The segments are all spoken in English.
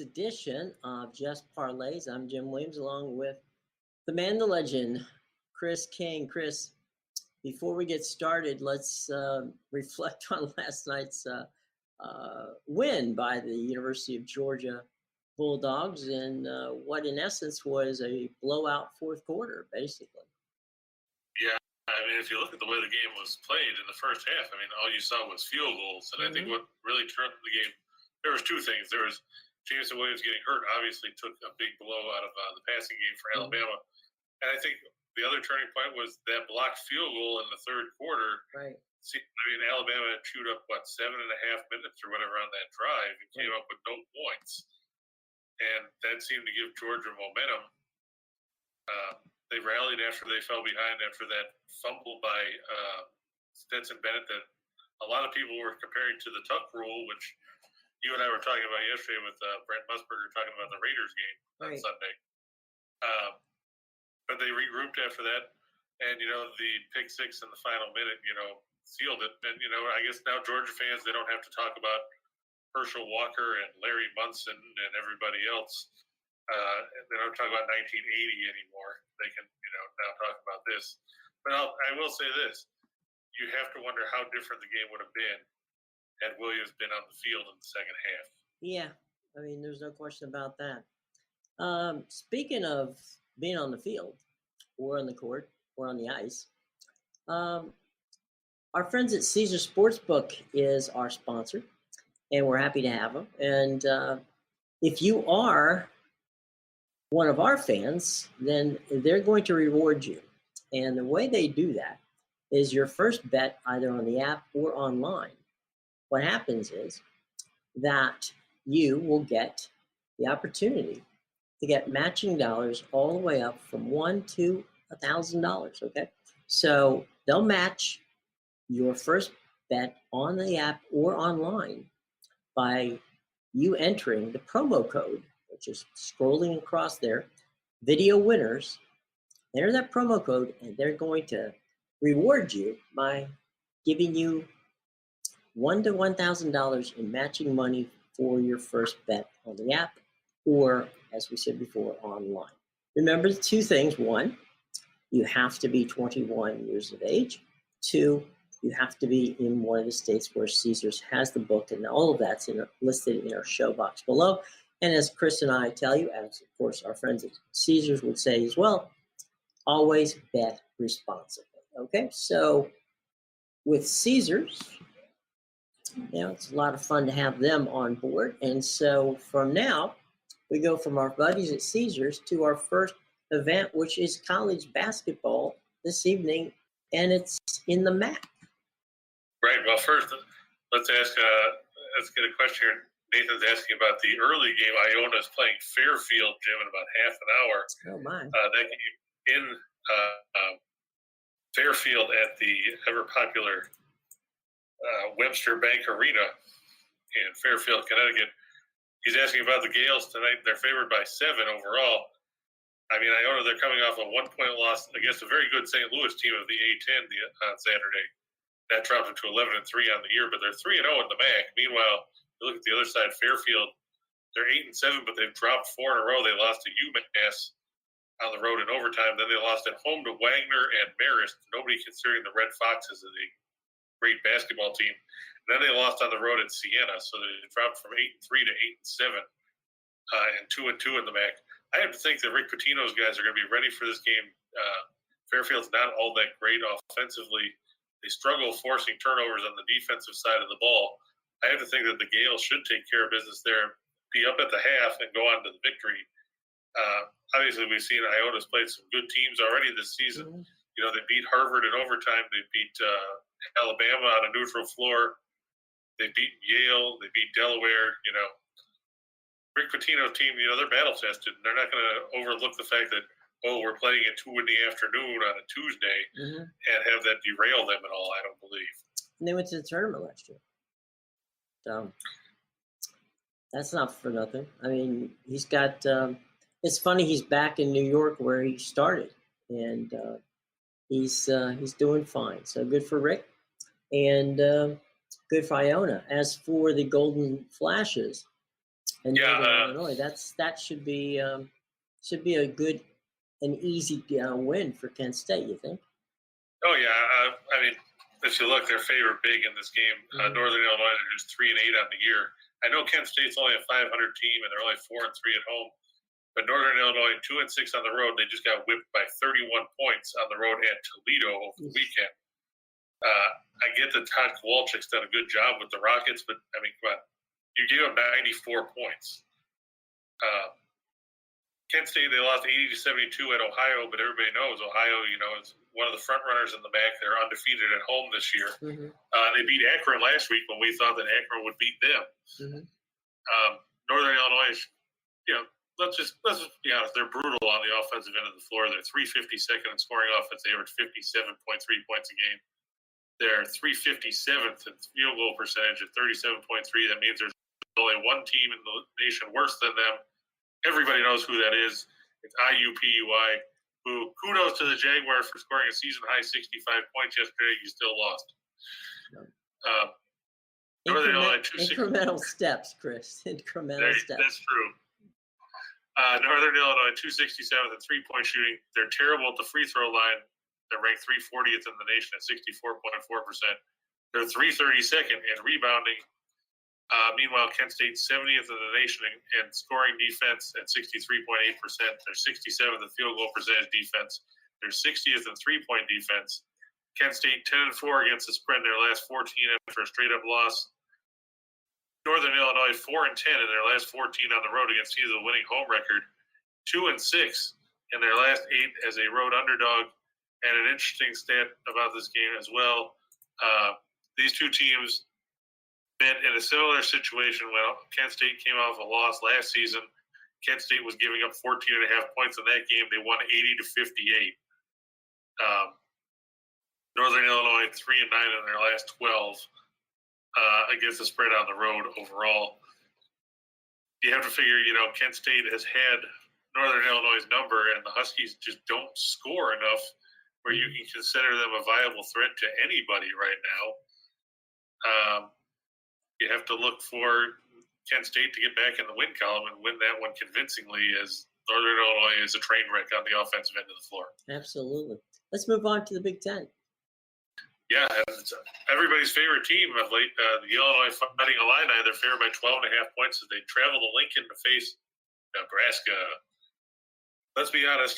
week's edition of Just Parlays. I'm Jim Williams, along with the man, the legend, Chris King. Chris, before we get started, let's reflect on last night's win by the University of Georgia Bulldogs in what, in essence, was a blowout fourth quarter, basically. Yeah, I mean, if you look at the way the game was played in the first half, I mean, all you saw was field goals. And I think what really turned the game, there was two things. There was Jameson Williams getting hurt, obviously took a big blow out of the passing game for Alabama. And I think the other turning point was that blocked field goal in the third quarter. Right. See, I mean, Alabama had chewed up, 7.5 minutes or whatever on that drive and came up with no points. And that seemed to give Georgia momentum. They rallied after they fell behind after that fumble by Stetson Bennett that a lot of people were comparing to the Tuck rule, which you and I were talking about yesterday with Brent Musburger talking about the Raiders game on Sunday. But they regrouped after that, and, the pick six in the final minute, sealed it. And, I guess now Georgia fans, they don't have to talk about Herschel Walker and Larry Munson and everybody else. They don't talk about 1980 anymore. They can, now talk about this. But I will say this. You have to wonder how different the game would have been had Williams been on the field in the second half. Yeah, I mean, there's no question about that. Speaking of being on the field or on the court or on the ice, our friends at Caesar Sportsbook is our sponsor, and we're happy to have them. And if you are one of our fans, then they're going to reward you. And the way they do that is your first bet either on the app or online. What happens is that you will get the opportunity to get matching dollars all the way up from $1 to $1,000, okay? So they'll match your first bet on the app or online by you entering the promo code, which is scrolling across there, Video Winners. Enter that promo code, and they're going to reward you by giving you $1 to $1,000 in matching money for your first bet on the app or, as we said before, online. Remember the two things. One, you have to be 21 years of age. Two, you have to be in one of the states where Caesars has the book, and all of that's listed in our show box below. And as Chris and I tell you, as of course our friends at Caesars would say as well, always bet responsibly. Okay, so with Caesars, it's a lot of fun to have them on board. And so from now, we go from our buddies at Caesars to our first event, which is college basketball this evening, and it's in the MAC. Right. Well, first, let's get a question here. Nathan's asking about the early game. Iona's playing Fairfield, Jim, in about half an hour. Oh, my. That game in Fairfield at the ever-popular Webster Bank Arena in Fairfield, Connecticut. He's asking about the Gales tonight. They're favored by 7 overall. I mean, Iona, they're coming off a 1-point loss against a very good St. Louis team of the A-10 on Saturday. That dropped them to 11-3 on the year, but they're 3-0 in the MAC. Meanwhile, you look at the other side, Fairfield, they're 8-7, but they've dropped 4 in a row. They lost to UMass on the road in overtime. Then they lost at home to Wagner and Marist. Nobody considering the Red Foxes as a great basketball team. And then they lost on the road at Siena, so they dropped from 8-3 to 8-7, and 2-2 in the MAC. I have to think that Rick Pitino's guys are going to be ready for this game. Fairfield's not all that great offensively. They struggle forcing turnovers on the defensive side of the ball. I have to think that the Gales should take care of business there, be up at the half, and go on to the victory. Obviously, we've seen Iona's played some good teams already this season. They beat Harvard in overtime. They beat Alabama on a neutral floor. They beat Yale. They beat Delaware. Rick Pitino's team, they're battle-tested. And they're not going to overlook the fact that, we're playing at 2 in the afternoon on a Tuesday and have that derail them at all, I don't believe. And they went to the tournament last year. So that's not for nothing. I mean, he's got it's funny, he's back in New York where he started, and he's doing fine. So good for Rick, and good for Iona. As for the Golden Flashes, And Yeah, Illinois, that should be a good, an easy win for Kent State. You think? Oh yeah, I mean, if you look, they're favored big in this game. Northern Illinois are just 3-8 on the year. I know Kent State's only a 500 team, and they're only 4-3 at home. But Northern Illinois 2-6 on the road. They just got whipped by 31 points on the road at Toledo over the weekend. I get that Todd Kowalczyk's done a good job with the Rockets, but I mean, come on, you gave them 94 points. Kent State, they lost 80-72 at Ohio, but everybody knows Ohio, is one of the front runners in the MAC. They're undefeated at home this year. They beat Akron last week when we thought that Akron would beat them. Northern Illinois, let's just be honest, they're brutal on the offensive end of the floor. They're 352nd in scoring offense. They average 57.3 points a game. They're 357th in field goal percentage at 37.3. That means there's only one team in the nation worse than them. Everybody knows who that is. It's IUPUI, who, kudos to the Jaguars for scoring a season-high 65 points yesterday. You still lost. Incremental steps, Chris. Incremental steps. That's true. Northern Illinois, 267th in three-point shooting. They're terrible at the free throw line. They're ranked 340th in the nation at 64.4%. They're 332nd in rebounding. Meanwhile, Kent State 70th in the nation in scoring defense at 63.8%. They're 67th in field goal percentage defense. They're 60th in three-point defense. Kent State 10-4 against the spread in their last 14 after a straight-up loss. Northern Illinois 4-10 in their last 14 on the road against either the winning home record. 2-6 in their last 8 as a road underdog. And an interesting stat about this game as well, these two teams met in a similar situation when Kent State came off a loss last season. Kent State was giving up 14.5 points in that game. They won 80-58. Northern Illinois 3-9 in their last 12 against the spread on the road overall. You have to figure, Kent State has had Northern Illinois' number, and the Huskies just don't score enough where you can consider them a viable threat to anybody right now. You have to look for Kent State to get back in the win column and win that one convincingly, as Northern Illinois is a train wreck on the offensive end of the floor. Absolutely. Let's move on to the Big Ten. Yeah, it's everybody's favorite team of late. The Illinois Fighting Illini, they're favored by 12.5 points as they travel to Lincoln to face Nebraska. Let's be honest,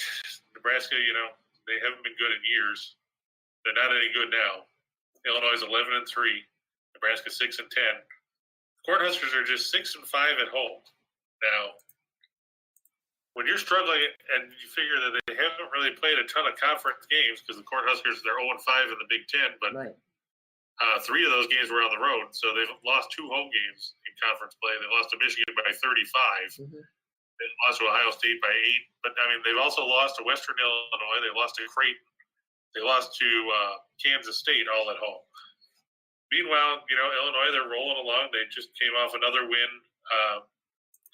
Nebraska, they haven't been good in years. They're not any good now. Illinois is 11-3. Nebraska 6-10. Cornhuskers are just 6-5 at home. Now, when you're struggling and you figure that they haven't really played a ton of conference games because the Cornhuskers, they're 0-5 in the Big Ten, but right. 3 of those games were on the road, so they've lost 2 home games in conference play. They lost to Michigan by 35. They lost to Ohio State by 8. But, they've also lost to Western Illinois. They lost to Creighton. They lost to Kansas State all at home. Meanwhile, Illinois, they're rolling along. They just came off another win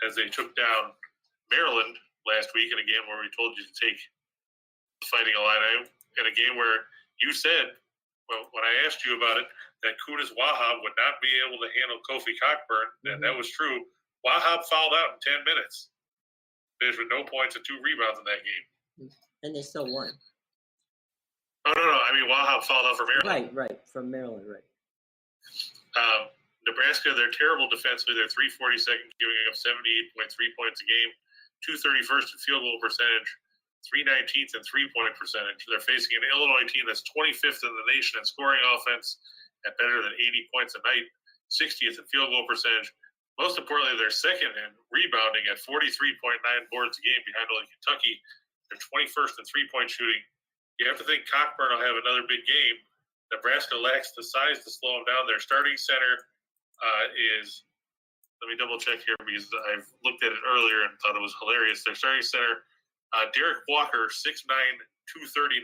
as they took down Maryland last week in a game where we told you to take the Fighting Illini, in a game where you said, well, when I asked you about it, that Kudas Wahab would not be able to handle Kofi Cockburn, and that was true. Wahab fouled out in 10 minutes. Finished with no points and 2 rebounds in that game. And they still won. Oh, no. Wahab fouled out for Maryland. Right. From Maryland, right. Nebraska, they're terrible defensively. They're 342nd, giving up 78.3 points a game, 231st in field goal percentage, 319th in three-point percentage. They're facing an Illinois team that's 25th in the nation in scoring offense at better than 80 points a night, 60th in field goal percentage. Most importantly, they're second in rebounding at 43.9 boards a game behind only Kentucky. They're 21st in three-point shooting. You have to think Cockburn will have another big game. Nebraska lacks the size to slow him down. Their starting center is, let me double-check here because I've looked at it earlier and thought it was hilarious. Their starting center, Derek Walker, 6'9", 239.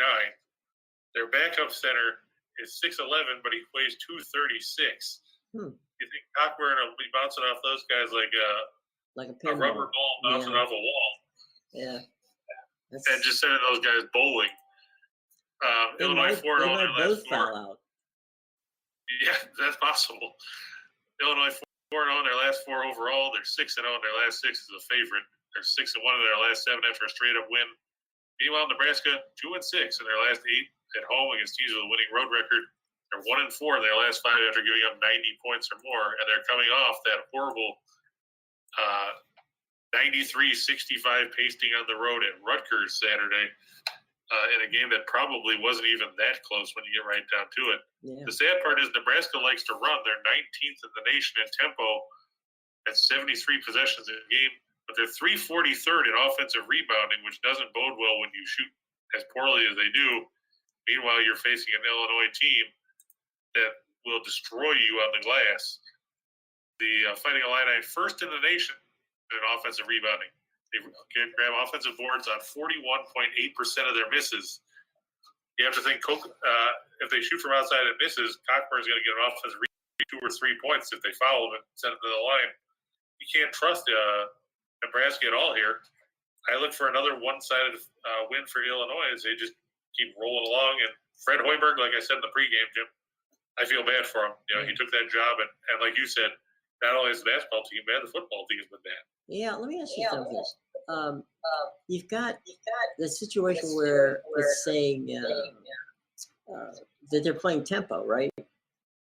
Their backup center is 6'11", but he weighs 236. You think Cockburn will be bouncing off those guys like a rubber ball bouncing off a wall? Yeah. And just sending those guys bowling. Illinois 4-0 in their last 4. Foul out. Yeah, that's possible. Illinois 4-0 in their last 4 overall. They're 6-0 in their last 6 as a favorite. They're 6-1 in their last 7 after a straight-up win. Meanwhile, Nebraska 2-6 in their last 8 at home against teams with a winning road record. They're 1-4 in their last 5 after giving up 90 points or more, and they're coming off that horrible 93-65 pasting on the road at Rutgers Saturday in a game that probably wasn't even that close when you get right down to it. Yeah. The sad part is Nebraska likes to run. They're 19th in the nation in tempo at 73 possessions in a game, but they're 343rd in offensive rebounding, which doesn't bode well when you shoot as poorly as they do. Meanwhile, you're facing an Illinois team that will destroy you on the glass. The Fighting Illini first in the nation in offensive rebounding. They grab offensive boards on 41.8% of their misses. You have to think if they shoot from outside and misses, Cockburn's going to get an offensive rebound 2 or 3 points if they foul him and send it to the line. You can't trust Nebraska at all here. I look for another one-sided win for Illinois as they just keep rolling along. And Fred Hoiberg, like I said in the pregame, Jim, I feel bad for him. He took that job, and like you said, not only is the basketball team bad, the football team has been bad. Yeah, let me ask you something. You've got the situation where it's saying that they're playing tempo, right?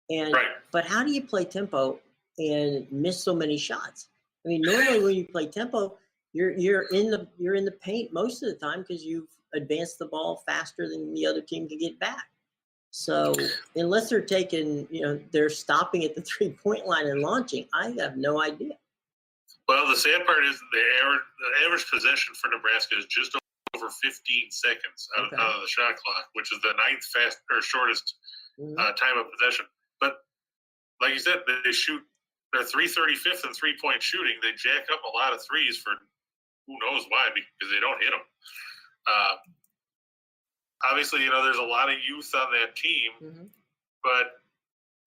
And right. But how do you play tempo and miss so many shots? I mean, normally when you play tempo, you're in the paint most of the time because you've advanced the ball faster than the other team can get back. So unless they're they're stopping at the 3-point line and launching, I have no idea. Well, the sad part is the average possession for Nebraska is just over 15 seconds out of the shot clock, which is the 9th shortest time of possession. But like you said, they're 335th in 3-point shooting. They jack up a lot of threes for who knows why, because they don't hit them. Obviously, there's a lot of youth on that team, but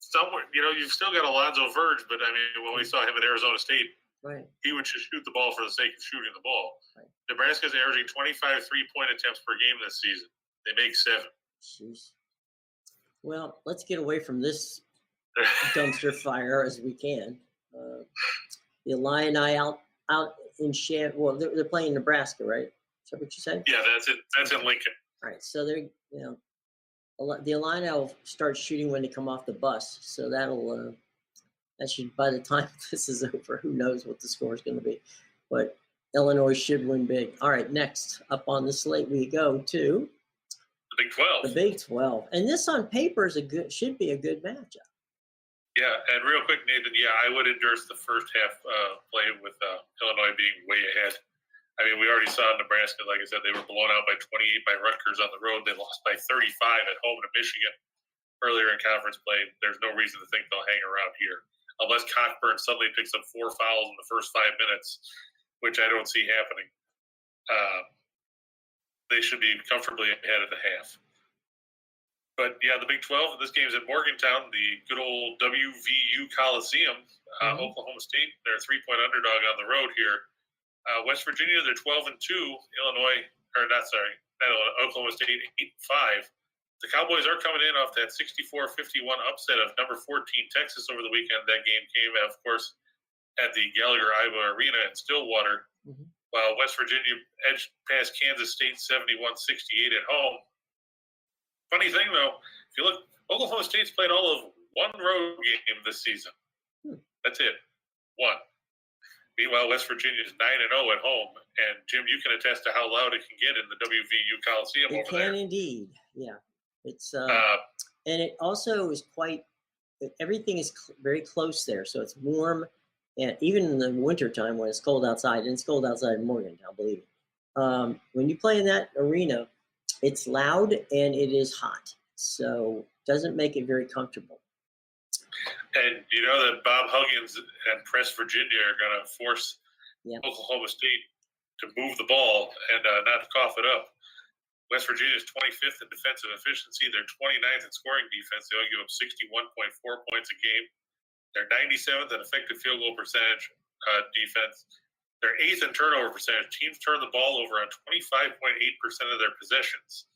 somewhere, you've still got Alonzo Verge, but I mean, when we saw him at Arizona State, right, he would just shoot the ball for the sake of shooting the ball. Right. Nebraska's averaging 25 3-point attempts per game this season. They make 7. Jeez. Well, let's get away from this dumpster fire as we can. The Illini out in well, they're playing Nebraska, right? Is that what you said? Yeah, that's it. That's in Lincoln. All right, so they're the Illini will start shooting when they come off the bus. So that should, by the time this is over, who knows what the score is going to be. But Illinois should win big. All right, next up on the slate we go to the Big 12. The Big 12, and this on paper should be a good matchup. Yeah, and real quick, Nathan. Yeah, I would endorse the first half play with Illinois being way ahead. I mean, we already saw Nebraska, like I said, they were blown out by 28 by Rutgers on the road. They lost by 35 at home to Michigan earlier in conference play. There's no reason to think they'll hang around here. Unless Cockburn suddenly picks up 4 fouls in the first 5 minutes, which I don't see happening. They should be comfortably ahead at the half. But, yeah, the Big 12, this game's at Morgantown, the good old WVU Coliseum. Oklahoma State, they're a 3-point underdog on the road here. West Virginia, they're 12-2. Oklahoma State 8-5. The Cowboys are coming in off that 64-51 upset of number 14 Texas over the weekend. That game came, of course, at the Gallagher-Iba Arena in Stillwater, while West Virginia edged past Kansas State 71-68 at home. Funny thing, though, if you look, Oklahoma State's played all of 1 road game this season. That's it. 1. Meanwhile, West Virginia is 9-0 at home, and Jim, you can attest to how loud it can get in the WVU Coliseum over there. It can indeed, yeah. It's and it also is everything is very close there, so it's warm, and even in the wintertime when it's cold outside, and it's cold outside in Morgantown, believe me. When you play in that arena, it's loud and it is hot, so it doesn't make it very comfortable. And you know that Bob Huggins and Press Virginia are going to force Oklahoma State to move the ball and not to cough it up. West Virginia is 25th in defensive efficiency. They're 29th in scoring defense. They only give up 61.4 points a game. They're 97th in effective field goal percentage defense. They're 8th in turnover percentage. Teams turn the ball over on 25.8% of their possessions.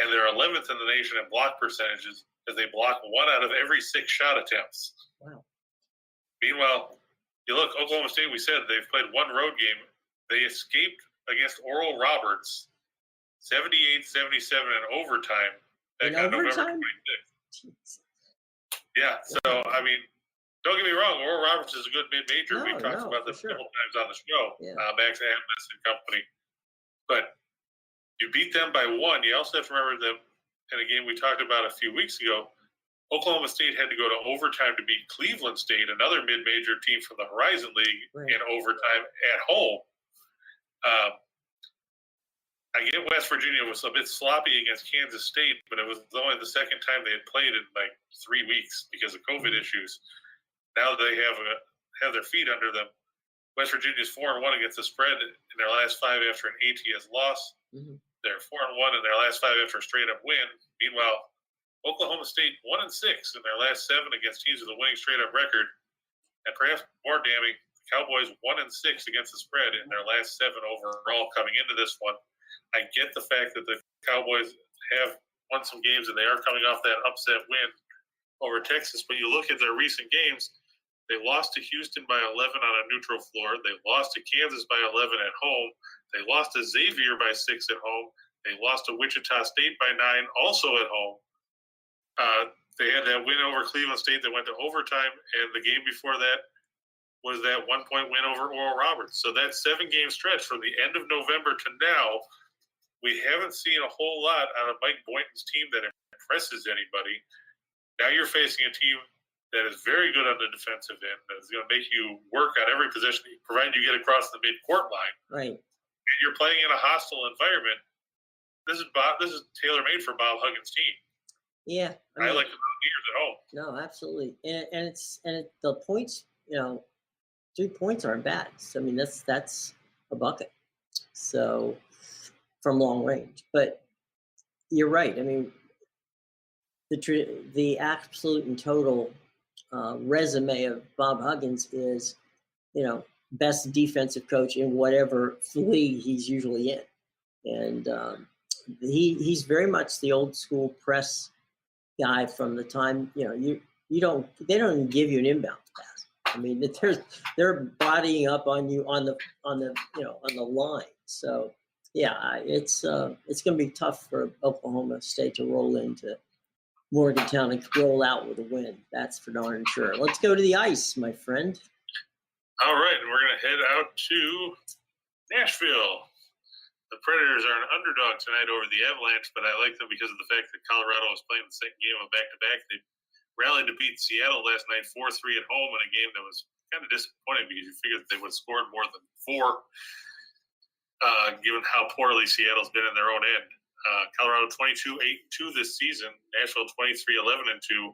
And they're 11th in the nation in block percentages as they block 1 out of every 6 shot attempts. Wow. Meanwhile, you look, Oklahoma State, we said they've played one road game. They escaped against Oral Roberts 78-77 in overtime back on November 26th. Yeah, so, I mean, don't get me wrong, Oral Roberts is a good mid-major. We've talked about them several times on the show, Max Adams and company. But you beat them by one. You also have to remember them in a game we talked about a few weeks ago. Oklahoma State had to go to overtime to beat Cleveland State, another mid-major team from the Horizon League, in overtime at home. I get West Virginia was a bit sloppy against Kansas State, but it was only the second time they had played in like 3 weeks because of COVID issues. Now they have their feet under them. West Virginia's 4-1 against the spread in their last 5 after an ATS loss. Mm-hmm. They're 4-1 in their last 5 after a straight-up win. Meanwhile, Oklahoma State 1-6 in their last 7 against teams with a winning straight-up record. And perhaps more damning, the Cowboys 1-6 against the spread in their last 7 overall coming into this one. I get the fact that the Cowboys have won some games and they are coming off that upset win over Texas, but you look at their recent games, they lost to Houston by 11 on a neutral floor. They lost to Kansas by 11 at home. They lost to Xavier by 6 at home. They lost to Wichita State by 9, also at home. They had that win over Cleveland State that went to overtime, and the game before that was that 1-point win over Oral Roberts. So that 7-game stretch from the end of November to now, we haven't seen a whole lot out of Mike Boynton's team that impresses anybody. Now you're facing a team that is very good on the defensive end, that is going to make you work on every position, provided you get across the mid-court line. Right. And you're playing in a hostile environment. This is tailor-made for Bob Huggins' team. Yeah. I like the Buccaneers at home. No, absolutely. And the points, 3 points aren't bad. So, I mean, that's a bucket. So, from long range. But you're right. I mean, the absolute and total resume of Bob Huggins is, best defensive coach in whatever league he's usually in. And he's very much the old school press guy from the time, they don't even give you an inbound pass. I mean, they're bodying up on you on the line. So yeah, it's going to be tough for Oklahoma State to roll into Morgantown and roll out with a win. That's for darn sure. Let's go to the ice, my friend. All right, and we're going to head out to Nashville. The Predators are an underdog tonight over the Avalanche, but I like them because of the fact that Colorado was playing the second game of back-to-back. They rallied to beat Seattle last night 4-3 at home in a game that was kind of disappointing because you figured that they would have scored more than 4. Given how poorly Seattle's been in their own end. Colorado 22-8-2 this season. Nashville 23-11-2.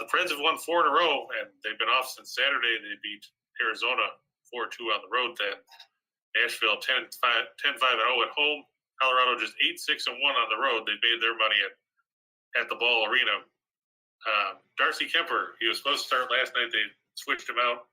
The Preds have won 4 in a row, and they've been off since Saturday. They beat Arizona 4-2 on the road then. Nashville 10-5-0 at home. Colorado just 8-6-1 on the road. They made their money at the Ball Arena. Darcy Kemper, he was supposed to start last night. They switched him out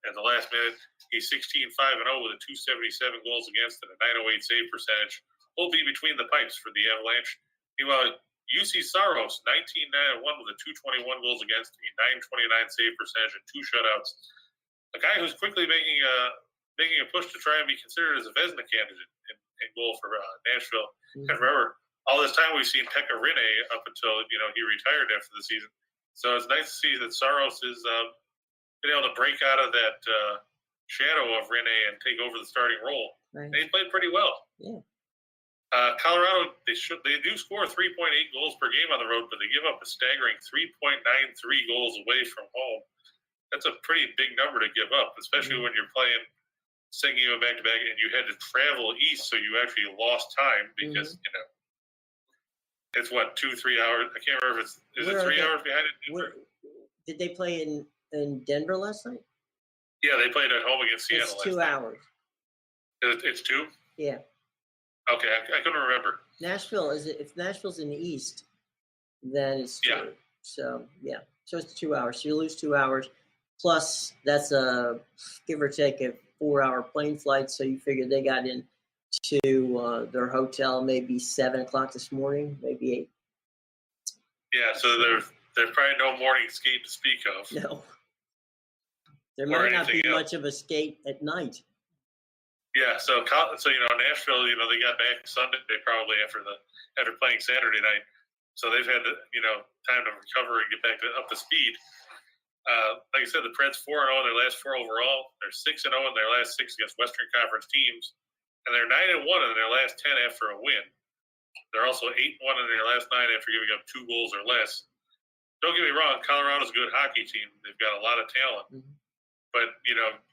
at the last minute. He's 16-5-0 with a 277 goals against and a 908 save percentage. Will be between the pipes for the Avalanche. Meanwhile, UC Saros, 19-9-1 with a 221 goals against, a 929 save percentage, and 2 shutouts. A guy who's quickly making a push to try and be considered as a Vezina candidate in goal for Nashville. Mm-hmm. And remember, all this time we've seen Pekka Rinne up until he retired after the season. So it's nice to see that Saros is been able to break out of that shadow of Rinne and take over the starting role. Right. And he played pretty well. Yeah. Colorado, they do score 3.8 goals per game on the road, but they give up a staggering 3.93 goals away from home. That's a pretty big number to give up, especially when you're playing second game back-to-back and you had to travel east, so you actually lost time because, it's 2-3 hours. I can't remember if is it 3 hours behind it? Did they play in Denver last night? Yeah, they played at home against Seattle. It's 2 hours. It's 2? Yeah. Okay, I couldn't remember. If Nashville's in the east, then it's 2. Yeah. So, yeah. So it's 2 hours. So you lose 2 hours. Plus, that's a give or take a 4-hour plane flight. So you figure they got into their hotel maybe 7 o'clock this morning, maybe 8. Yeah, so there's probably no morning skate to speak of. No. There or might not be anything else. much of a skate at night. Yeah, so Nashville, they got back Sunday probably after playing Saturday night, so they've had time to recover and get back up to speed. Like I said, the Preds 4-0 in their last 4 overall. They're 6-0 in their last 6 against Western Conference teams, and they're 9-1 in their last 10 after a win. They're also 8-1 in their last 9 after giving up 2 goals or less. Don't get me wrong, Colorado's a good hockey team. They've got a lot of talent. Mm-hmm. But,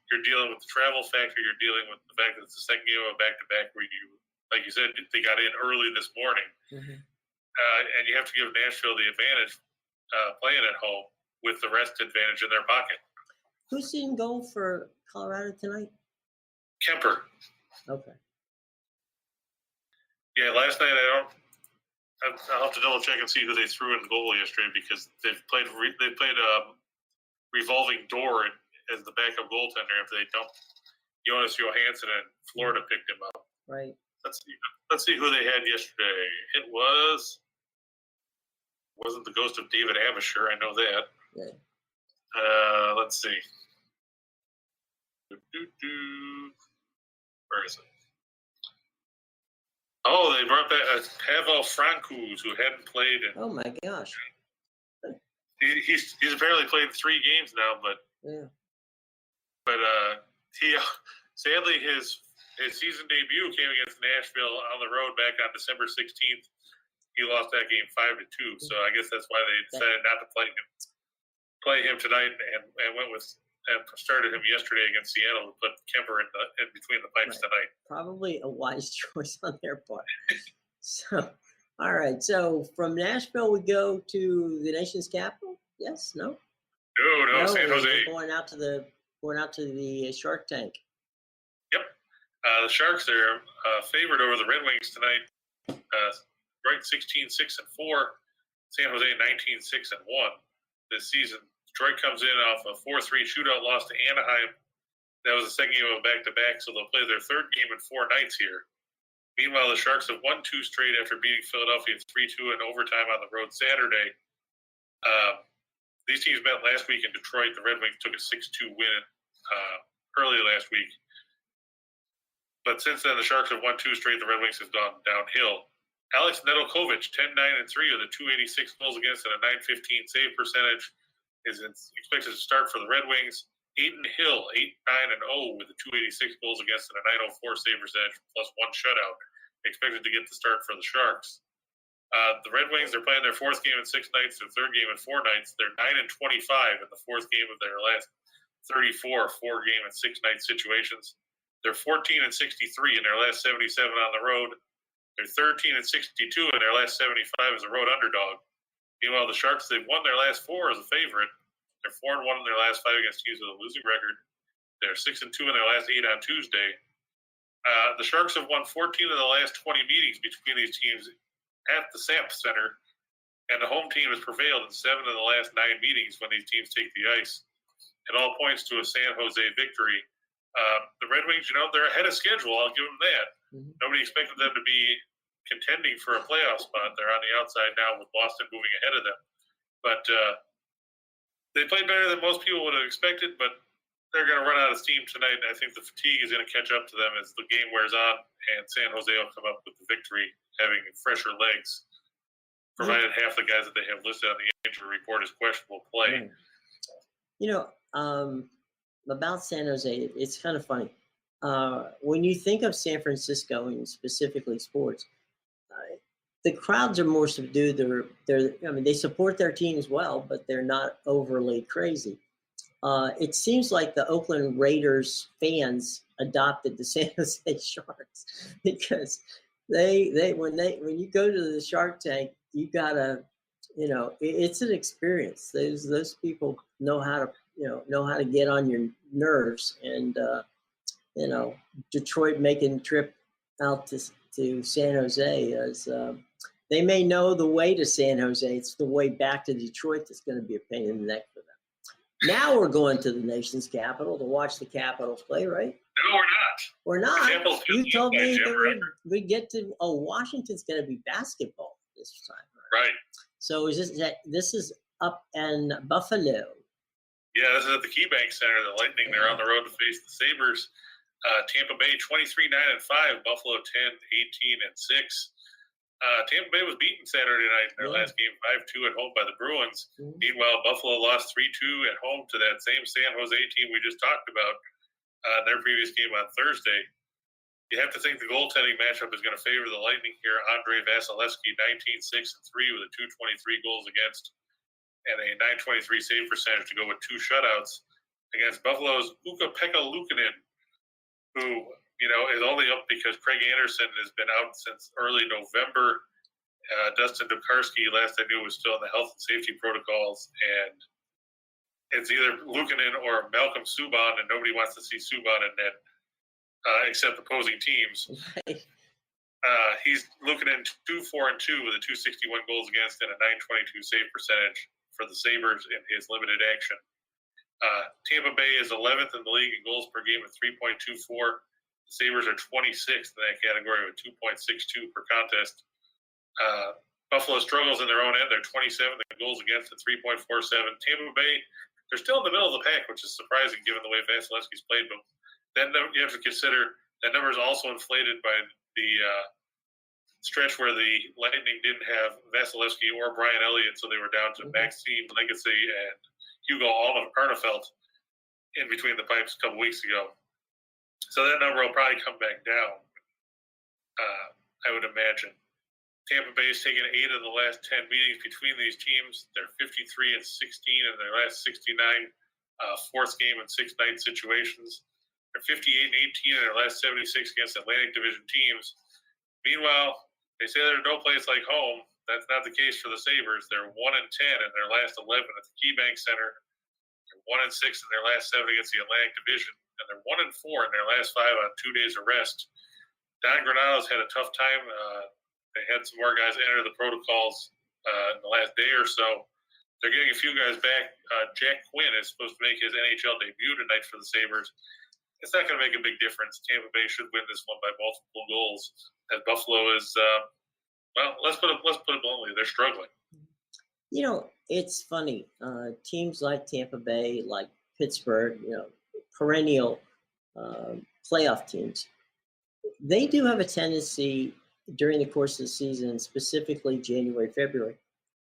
you're dealing with the travel factor. You're dealing with the fact that it's the second game of a back-to-back where like you said, they got in early this morning. Mm-hmm. And you have to give Nashville the advantage playing at home with the rest advantage in their pocket. Who's in goal for Colorado tonight? Kemper. Okay. Yeah, last night I'll have to double check and see who they threw in goal yesterday because they've played a revolving door as the backup goaltender after they dumped Jonas Johansson and Florida picked him up. Right. Let's see who they had yesterday. It wasn't the ghost of David Abisher, I know that. Yeah. Let's see. Where is it? Oh, they brought back Pavel Francouz, who hadn't played. Oh my gosh. He's apparently played 3 games now, but he sadly his season debut came against Nashville on the road back on December 16th. He lost that game 5-2, so I guess that's why they decided not to play him tonight and went with and started him yesterday against Seattle to put Kemper in between the pipes tonight. Probably a wise choice on their part. So, all right. So from Nashville, we go to the nation's capital. Yes, no, San Jose. Going out to the Shark Tank. Yep, the Sharks are favored over the Red Wings tonight. Right, 16-6-4. San Jose 19-6-1 this season. Detroit comes in off a 4-3 shootout loss to Anaheim. That was the second game of a back-to-back, so they'll play their third game in 4 nights here. Meanwhile, the Sharks have won 2 straight after beating Philadelphia 3-2 in overtime on the road Saturday. These teams met last week in Detroit. The Red Wings took a 6-2 win early last week. But since then, the Sharks have won 2 straight. The Red Wings have gone downhill. Alex Nedeljkovic, 10-9-3 with a 286 goals against and a 915 save percentage, is expected to start for the Red Wings. Aiden Hill, 8-9-0 with a 286 goals against and a 904 save percentage plus 1 shutout, expected to get the start for the Sharks. The Red Wings, they're playing their 4th game in 6 nights, their 3rd game in 4 nights. They're 9-25 in the 4th game of their last 34 4-game and 6-night situations. They're 14-63 in their last 77 on the road. They're 13-62 in their last 75 as a road underdog. Meanwhile, the Sharks, they've won their last 4 as a favorite. They're 4-1 in their last 5 against teams with a losing record. They're 6-2 in their last 8 on Tuesday. The Sharks have won 14 of the last 20 meetings between these teams at the Samp Center, and the home team has prevailed in 7 of the last 9 meetings when these teams take the ice. It all points to a San Jose victory. The Red Wings, they're ahead of schedule. I'll give them that. Mm-hmm. Nobody expected them to be contending for a playoff spot. They're on the outside now with Boston moving ahead of them. But they played better than most people would have expected, but they're going to run out of steam tonight. I think the fatigue is going to catch up to them as the game wears on, and San Jose will come up with the victory, having fresher legs, provided half the guys that they have listed on the injury report as questionable play. About San Jose, it's kind of funny. When you think of San Francisco and specifically sports, the crowds are more subdued. They support their teams well, but they're not overly crazy. It seems like the Oakland Raiders fans adopted the San Jose Sharks because when you go to the Shark Tank, you gotta, it's an experience. Those people know how to get on your nerves, and Detroit making the trip out to San Jose is. They may know the way to San Jose. It's the way back to Detroit that's going to be a pain in the neck for them. Now we're going to the nation's capital to watch the Capitals play, right? No, we're not. We're not. You told me that we get to. Oh, Washington's going to be basketball this time. Right. So this is up in Buffalo. Yeah, this is at the KeyBank Center. The Lightning, they're on the road to face the Sabres. Tampa Bay 23-9-5, Buffalo 10-18-6. Tampa Bay was beaten Saturday night in their last game 5-2 at home by the Bruins. Meanwhile, Buffalo lost 3-2 at home to that same San Jose team we just talked about in their previous game on Thursday. You have to think the goaltending matchup is going to favor the Lightning here. Andrei Vasilevskiy, 19-6-3 with a 223 goals against and a 923 save percentage to go with 2 shutouts against Buffalo's Ukko-Pekka Luukkonen, who, is only up because Craig Anderson has been out since early November. Dustin Tokarski, last I knew, was still in the health and safety protocols, and it's either Luukkonen or Malcolm Subban, and nobody wants to see Subban in net, except opposing teams. Right. He's Luukkonen 2-4-2 with a 261 goals against and a 922 save percentage for the Sabres in his limited action. Tampa Bay is 11th in the league in goals per game at 3.24. The Sabres are 26th in that category with 2.62 per contest. Buffalo struggles in their own end. They're 27th in goals against at 3.47. Tampa Bay, they're still in the middle of the pack, which is surprising given the way Vasilevsky's played. But then you have to consider that number is also inflated by the stretch where the Lightning didn't have Vasilevsky or Brian Elliott, so they were down to Maxime Legacy and Hugo Arnefelt in between the pipes a couple weeks ago. So that number will probably come back down, I would imagine. Tampa Bay has taken 8 of the last 10 meetings between these teams. They're 53-16 in their last 69 fourth game and 6-night situations. They're 58-18 in their last 76 against Atlantic Division teams. Meanwhile, they say there's no place like home. That's not the case for the Sabres. They're 1-10 in their last 11 at the KeyBank Center. They're 1-6 in their last 7 against the Atlantic Division, and they're 1-4 in their last 5 on 2 days of rest. Don Granato's had a tough time. They had some more guys enter the protocols in the last day or so. They're getting a few guys back. Jack Quinn is supposed to make his NHL debut tonight for the Sabres. It's not going to make a big difference. Tampa Bay should win this one by multiple goals. As Buffalo is, let's put it bluntly, they're struggling. It's funny. Teams like Tampa Bay, like Pittsburgh, perennial playoff teams, they do have a tendency during the course of the season, specifically January, February,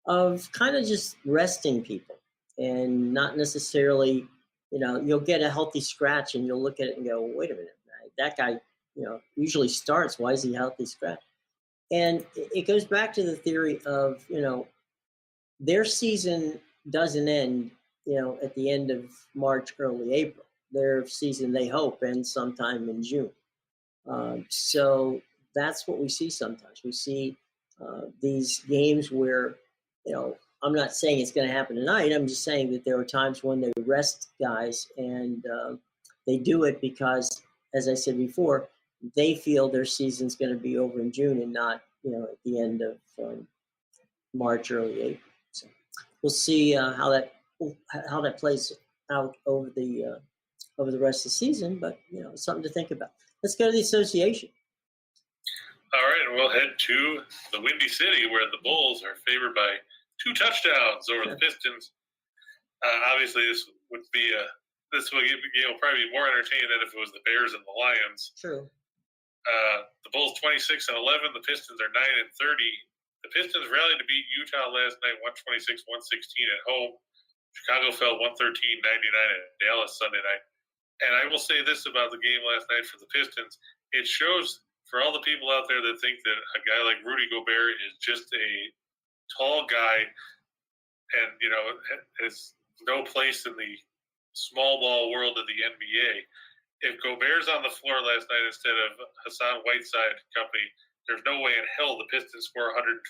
of kind of just resting people and not necessarily, you'll get a healthy scratch and you'll look at it and go, well, wait a minute, that guy, usually starts. Why is he healthy scratch? And it goes back to the theory of, their season doesn't end, at the end of March, early April. Their season, they hope, ends sometime in June. So that's what we see sometimes. We see these games where, I'm not saying it's going to happen tonight. I'm just saying that there are times when they rest guys, and they do it because, as I said before, they feel their season's going to be over in June and not, at the end of March, early April. So we'll see how that plays out over the rest of the season. But something to think about. Let's go to the association. All right, and we'll head to the Windy City, where the Bulls are favored by 2 touchdowns over the Pistons. Obviously, this will probably be more entertaining than if it was the Bears and the Lions. True. The Bulls 26-11. The Pistons are 9-30. The Pistons rallied to beat Utah last night, 126-116 at home. Chicago fell 113-99 at Dallas Sunday night. And I will say this about the game last night for the Pistons: it shows for all the people out there that think that a guy like Rudy Gobert is just a tall guy and, has no place in the small ball world of the NBA. If Gobert's on the floor last night instead of Hassan Whiteside company, there's no way in hell the Pistons score 126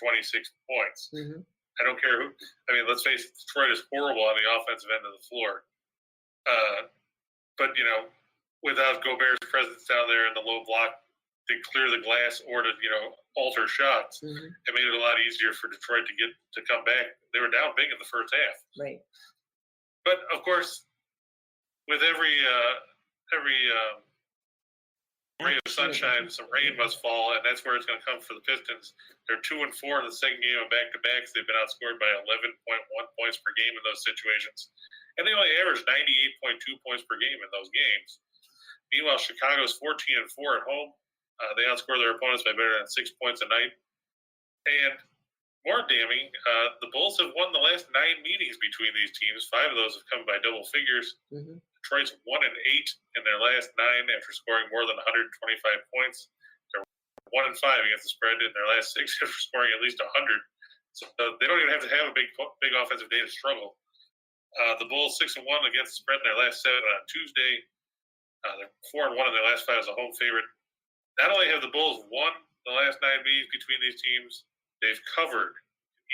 points. Mm-hmm. I don't care who. I mean, let's face it, Detroit is horrible on the offensive end of the floor. But, without Gobert's presence down there in the low block to clear the glass or to, alter shots, it made it a lot easier for Detroit to come back. They were down big in the first half. Right. But, of course, with every ray of sunshine, some rain must fall, and that's where it's going to come for the Pistons. They're 2-4 in the second game of back-to-backs. They've been outscored by 11.1 points per game in those situations, and they only average 98.2 points per game in those games. Meanwhile, Chicago's 14-4 at home. They outscore their opponents by better than 6 points a night. And more damning, the Bulls have won the last 9 meetings between these teams. 5 of those have come by double figures. Mm-hmm. Detroit's 1-8 in their last 9 after scoring more than 125 points. They're 1-5 against the spread in their last 6 after scoring at least 100. So they don't even have to have a big offensive day to struggle. The Bulls 6-1 against the spread in their last 7 on Tuesday. They're 4-1 in their last 5 as a home favorite. Not only have the Bulls won the last 9 meetings between these teams, they've covered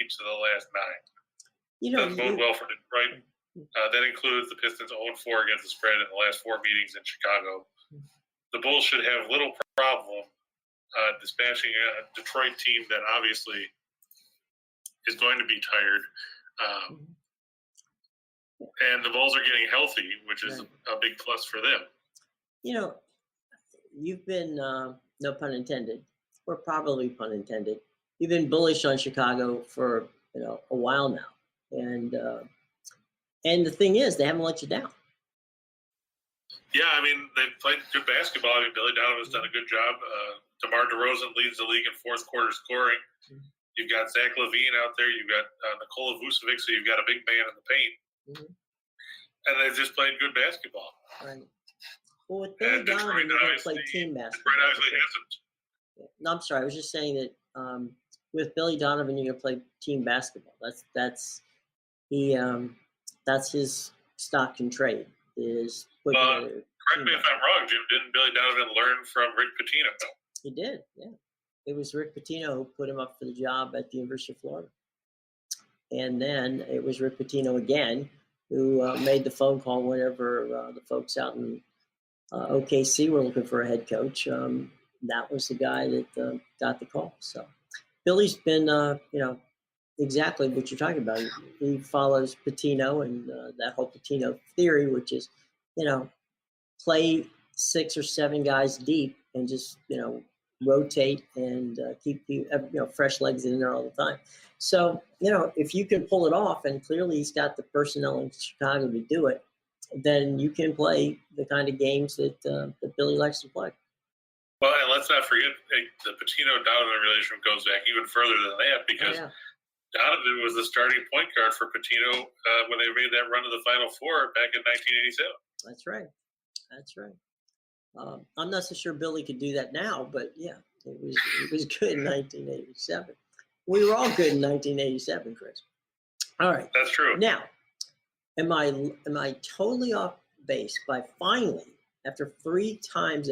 each of the last 9. Doesn't bode well for Detroit. That includes the Pistons 0-4 against the spread in the last 4 meetings in Chicago. The Bulls should have little problem dispatching a Detroit team that obviously is going to be tired. And the Bulls are getting healthy, which is a big plus for them. You've been, no pun intended, or probably pun intended, you've been bullish on Chicago for a while now. And the thing is, they haven't let you down. Yeah, I mean, they've played good basketball. I mean, Billy Donovan's done a good job. DeMar DeRozan leads the league in fourth quarter scoring. You've got Zach LaVine out there. You've got Nikola Vucevic, so you've got a big man in the paint. Mm-hmm. And they've just played good basketball. Right. Well, with Billy Donovan, you're going to play team basketball. Detroit obviously hasn't. No, I'm sorry. I was just saying that with Billy Donovan, you're going to play team basketball. That's his stock and trade is putting together. Correct me if I'm wrong, Jim. Didn't Billy Donovan learn from Rick Pitino? He did, yeah. It was Rick Pitino who put him up for the job at the University of Florida. And then it was Rick Pitino again who made the phone call whenever the folks out in OKC were looking for a head coach. That was the guy that got the call. So Billy's been, exactly what you're talking about. He follows Pitino and that whole Pitino theory, which is, play 6 or 7 guys deep and just, rotate and keep fresh legs in there all the time. So, if you can pull it off, and clearly he's got the personnel in Chicago to do it, then you can play the kind of games that Billy likes to play. Well, and let's not forget the Pitino-Donovan relationship goes back even further than that because Donovan was the starting point guard for Pitino when they made that run to the Final Four back in 1987. That's right. I'm not so sure Billy could do that now, but yeah, it was good in 1987. We were all good in 1987, Chris. All right. That's true. Now, am I totally off base by finally, after 3 times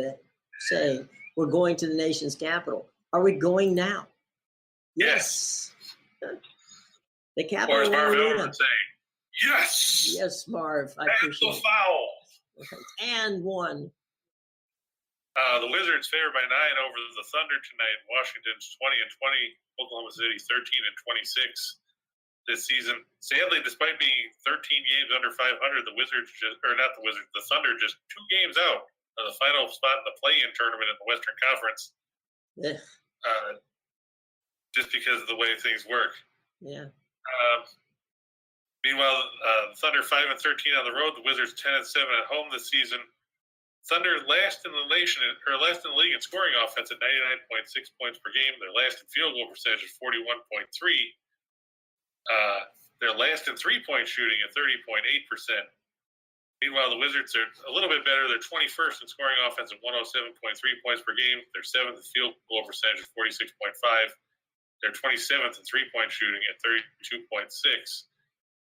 saying we're going to the nation's capital, are we going now? Yes. The capital. Or as Marv Albert would say, yes. Yes, Marv. I appreciate the foul. And 1. The Wizards favored by 9 over the Thunder tonight. Washington's 20-20. Oklahoma City 13-26 this season. Sadly, despite being 13 games under 500, the Thunder just 2 games out of the final spot in the play-in tournament in the Western Conference. Yeah. Just because of the way things work. Yeah. Meanwhile, Thunder 5-13 on the road. The Wizards 10-7 at home this season. Thunder last in the league in scoring offense at 99.6 points per game. They're last in field goal percentage at 41.3. They're last in 3-point shooting at 30.8%. Meanwhile, the Wizards are a little bit better. They're 21st in scoring offense at 107.3 points per game. They're 7th in field goal percentage at 46.5. They're 27th in 3-point shooting at 32.6.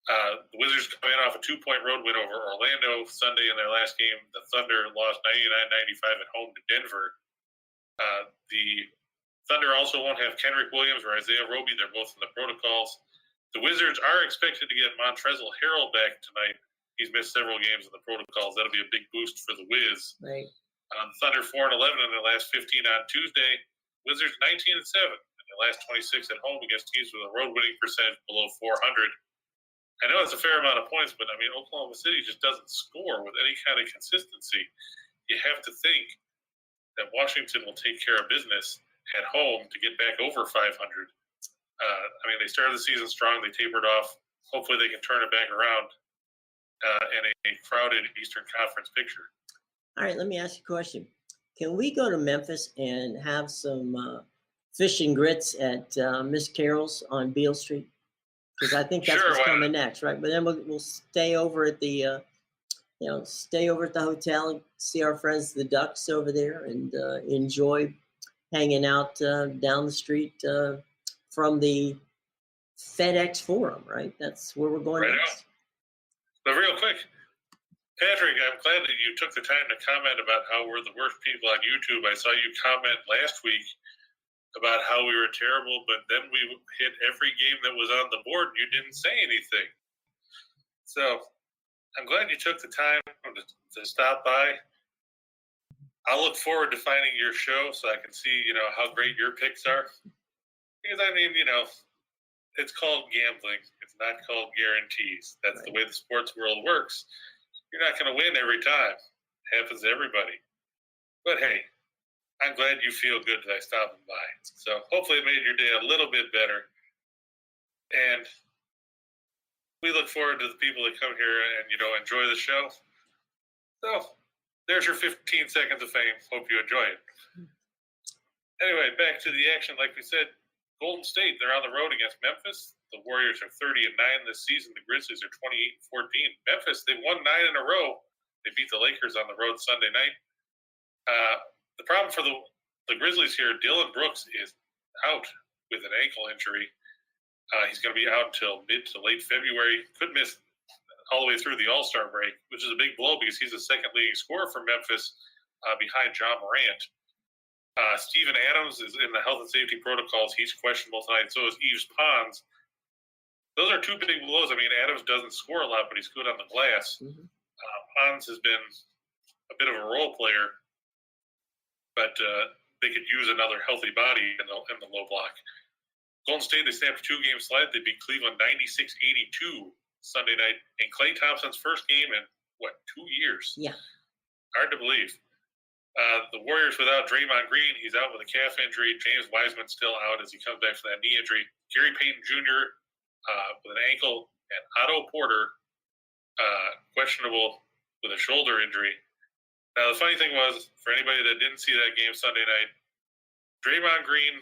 The Wizards coming off a 2-point road win over Orlando Sunday in their last game. The Thunder lost 99-95 at home to Denver. The Thunder also won't have Kendrick Williams or Isaiah Roby. They're both in the protocols. The Wizards are expected to get Montrezl Harrell back tonight. He's missed several games in the protocols. That'll be a big boost for the Wiz. Right. Thunder 4-11 in their last 15 on Tuesday. Wizards 19-7 in their last 26 at home against teams with a road winning percentage below 400. I know it's a fair amount of points, but Oklahoma City just doesn't score with any kind of consistency. You have to think that Washington will take care of business at home to get back over 500. They started the season strong. They tapered off. Hopefully they can turn it back around in a crowded Eastern Conference picture. All right, let me ask you a question. Can we go to Memphis and have some fish and grits at Miss Carol's on Beale Street? Because I think that's what's coming next, right? But then we'll stay over at the hotel, see our friends the Ducks over there, and enjoy hanging out down the street from the FedEx Forum, right? That's where we're going next. But real quick, Patrick, I'm glad that you took the time to comment about how we're the worst people on YouTube. I saw you comment last week about how we were terrible, but then we hit every game that was on the board and you didn't say anything. So I'm glad you took the time to stop by. I'll look forward to finding your show so I can see, how great your picks are. Because, it's called gambling. It's not called guarantees. That's the way the sports world works. You're not going to win every time. It happens to everybody. But, hey, I'm glad you feel good that I stopped by. So hopefully it made your day a little bit better. And we look forward to the people that come here and, enjoy the show. So there's your 15 seconds of fame. Hope you enjoy it. Anyway, back to the action. Like we said, Golden State, they're on the road against Memphis. The Warriors are 30-9 this season. The Grizzlies are 28-14. Memphis, they won 9 in a row. They beat the Lakers on the road Sunday night. The problem for the Grizzlies here, Dylan Brooks is out with an ankle injury. He's going to be out until mid to late February. Could miss all the way through the All-Star break, which is a big blow because he's the second leading scorer for Memphis behind John Morant. Steven Adams is in the health and safety protocols. He's questionable tonight. So is Yves Pons. Those are two big blows. Adams doesn't score a lot, but he's good on the glass. Mm-hmm. Pons has been a bit of a role player, but they could use another healthy body in the low block. Golden State, they snapped a 2-game slide. They beat Cleveland 96-82 Sunday night. And Klay Thompson's first game in, 2 years? Yeah. Hard to believe. The Warriors without Draymond Green, he's out with a calf injury. James Wiseman's still out as he comes back from that knee injury. Gary Payton Jr. With an ankle, and Otto Porter questionable with a shoulder injury. Now, the funny thing was, for anybody that didn't see that game Sunday night, Draymond Green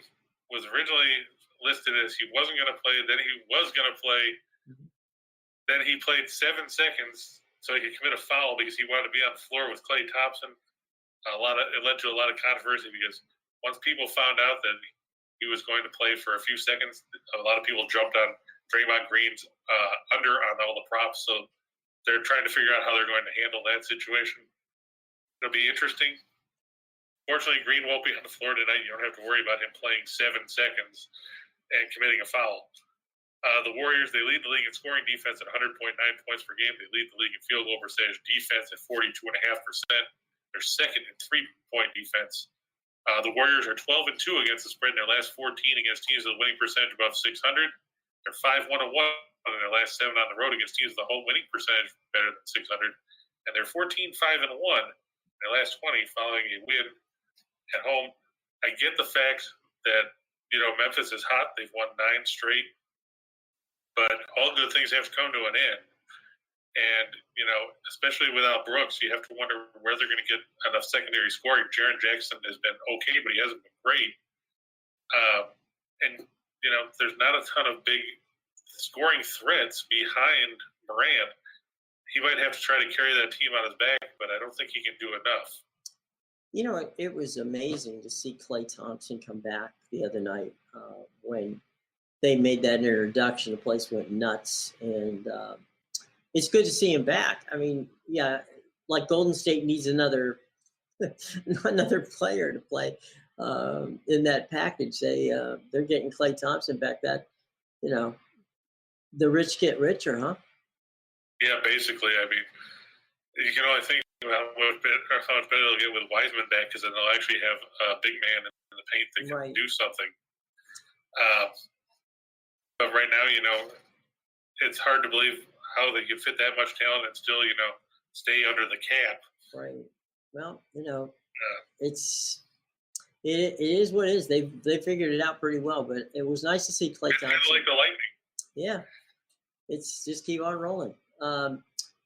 was originally listed as he wasn't going to play, then he was going to play. Then he played 7 seconds so he could commit a foul because he wanted to be on the floor with Klay Thompson. It led to a lot of controversy because once people found out that he was going to play for a few seconds, a lot of people jumped on Draymond Green's under on all the props. So they're trying to figure out how they're going to handle that situation. It'll be interesting. Fortunately, Green won't be on the floor tonight. You don't have to worry about him playing 7 seconds and committing a foul. The Warriors, they lead the league in scoring defense at 100.9 points per game. They lead the league in field goal percentage defense at 42.5%. They're second in three-point defense. The Warriors are 12-2 against the spread in their last 14 against teams with a winning percentage above 600. They're 5-1-1 in their last 7 on the road against teams with a home winning percentage better than 600. And they're 14-5-1 in their last 20 following a win at home. I get the fact that, Memphis is hot. They've won 9 straight. But all good things have to come to an end. And, especially without Brooks, you have to wonder where they're going to get enough secondary scoring. Jaren Jackson has been okay, but he hasn't been great. There's not a ton of big scoring threats behind Morant. He might have to try to carry that team on his back, but I don't think he can do enough. It was amazing to see Klay Thompson come back the other night when they made that introduction. The place went nuts, and it's good to see him back. Like Golden State needs another player to play in that package. They're getting Klay Thompson back. That the rich get richer, huh? Yeah, basically. You can only think about how much better they'll get with Wiseman back because then they'll actually have a big man in the paint that can do something. But right now, it's hard to believe how they can fit that much talent and still, stay under the cap. Right. Well, it's It is what it is. They figured it out pretty well, but it was nice to see Clay It's kind of Thompson. like the Lightning. Yeah, it's just keep on rolling.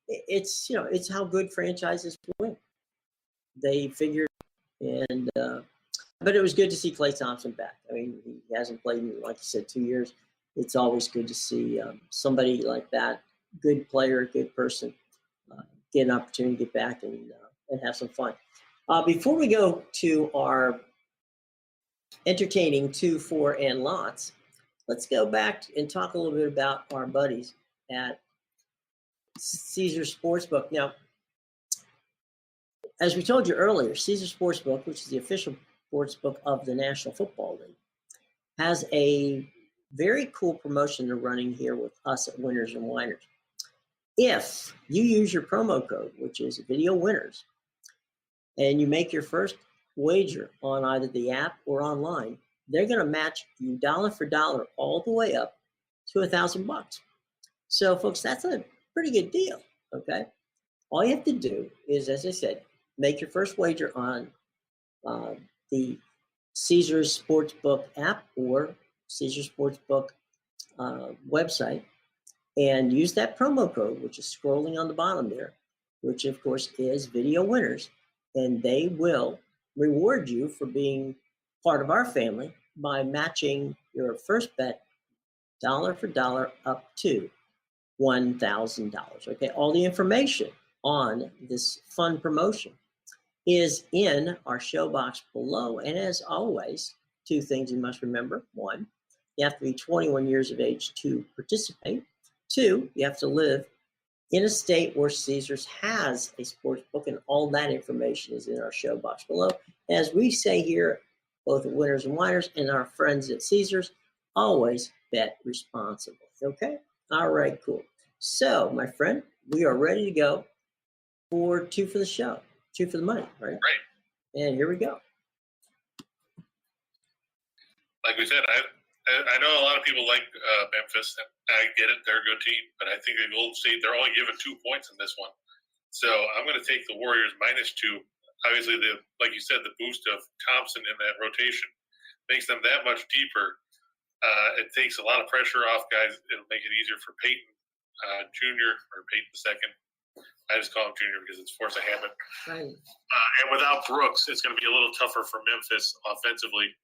It's it's how good franchises win. They figured, and but it was good to see Clay Thompson back. I mean, he hasn't played in, like you said, 2 years. It's always good to see somebody like that, good player, good person, get an opportunity to get back and have some fun. Before we go to our entertaining 2, 4, and lots, let's go back and talk a little bit about our buddies at Caesars Sportsbook. Now, as we told you earlier, Caesars Sportsbook, which is the official sportsbook of the National Football League, has a very cool promotion they're running here with us at Winners and Whiners. If you use your promo code, which is Video Winners, and you make your first wager on either the app or online, they're going to match you dollar for dollar all the way up to $1,000. So, folks, that's a pretty good deal. Okay, all you have to do is, as I said, make your first wager on the Caesars Sportsbook app or Caesars Sportsbook website, and use that promo code, which is scrolling on the bottom there, which of course is Video Winners, and they will reward you for being part of our family by matching your first bet dollar for dollar up to $1,000. Okay, all the information on this fun promotion is in our show box below. And as always, 2 things you must remember. 1, you have to be 21 years of age to participate. 2, you have to live in a state where Caesars has a sports book, and all that information is in our show box below. As we say here, both at Winners and Whiners and our friends at Caesars, always bet responsibly. Okay? All right, cool. So, my friend, we are ready to go for 2 for the show, 2 for the money, right? Right. And here we go. Like we said, I know a lot of people like Memphis, and I get it; they're a good team. But I think the Golden State, they're only given 2 points in this one, so I'm going to take the Warriors -2. Obviously, like you said, the boost of Thompson in that rotation makes them that much deeper. It takes a lot of pressure off guys. It'll make it easier for Peyton Jr. or Peyton II. I just call him Junior because it's force of habit. Right. And without Brooks, it's going to be a little tougher for Memphis offensively.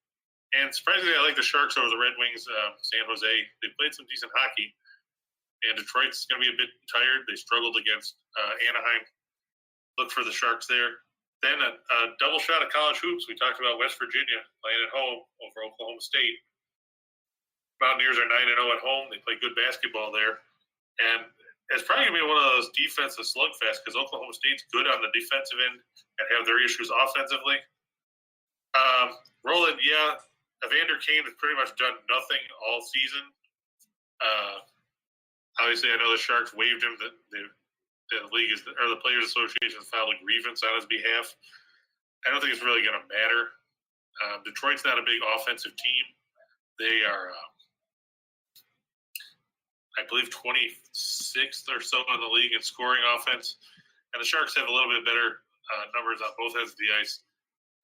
And surprisingly, I like the Sharks over the Red Wings. San Jose, they played some decent hockey. And Detroit's going to be a bit tired. They struggled against Anaheim. Look for the Sharks there. Then a double shot of college hoops. We talked about West Virginia playing at home over Oklahoma State. Mountaineers are 9-0 at home. They play good basketball there. And it's probably going to be one of those defensive slugfests because Oklahoma State's good on the defensive end and have their issues offensively. Roland, yeah, Evander Kane has pretty much done nothing all season. Obviously, I know the Sharks waived him. The league or the Players Association filed a grievance on his behalf. I don't think it's really going to matter. Detroit's not a big offensive team. They are, I believe, 26th or so in the league in scoring offense. And the Sharks have a little bit better numbers on both ends of the ice.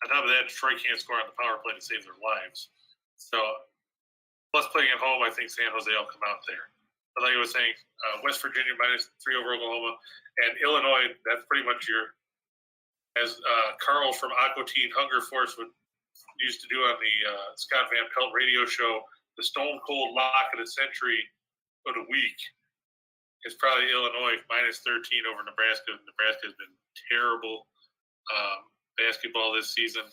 On top of that, Detroit can't score on the power play to save their lives. So, plus playing at home, I think San Jose will come out there. But like I was saying, West Virginia -3 over Oklahoma. And Illinois, that's pretty much your, as Carl from Aquatine Hunger Force used to do on the Scott Van Pelt radio show, the Stone Cold Lock of the Century of the week is probably Illinois -13 over Nebraska. Nebraska has been terrible basketball this season.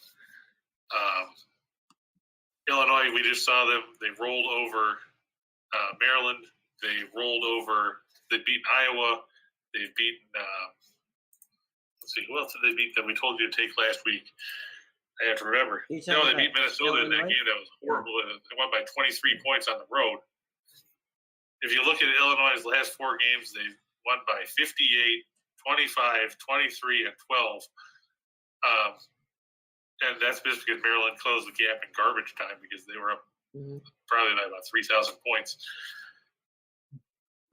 Illinois, we just saw them. They rolled over Maryland. They rolled over. They beat Iowa. They've beaten. Let's see, who else did they beat that we told you to take last week? I have to remember. They beat Minnesota in that game. That was horrible. They won by 23 points on the road. If you look at Illinois' last 4 games, they've won by 58, 25, 23, and 12. And that's just because Maryland closed the gap in garbage time because they were up probably by about 3,000 points.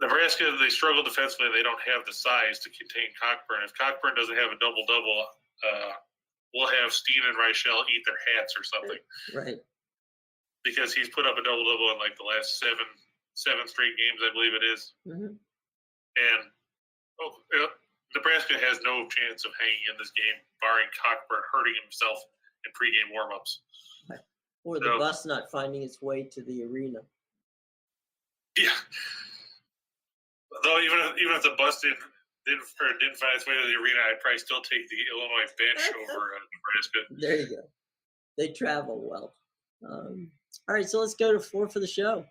Nebraska, they struggle defensively. They don't have the size to contain Cockburn. If Cockburn doesn't have a double-double, we'll have Steen and Reichel eat their hats or something. Right. Because he's put up a double-double in like the last seven straight games, I believe it is. Mm-hmm. And Nebraska has no chance of hanging in this game, barring Cockburn hurting himself in pregame warm-ups. Right. Or the bus not finding its way to the arena. Yeah. Though even if the bus didn't find its way to the arena, I'd probably still take the Illinois bench over Nebraska. There you go. They travel well. All right, so let's go to 4 for the show.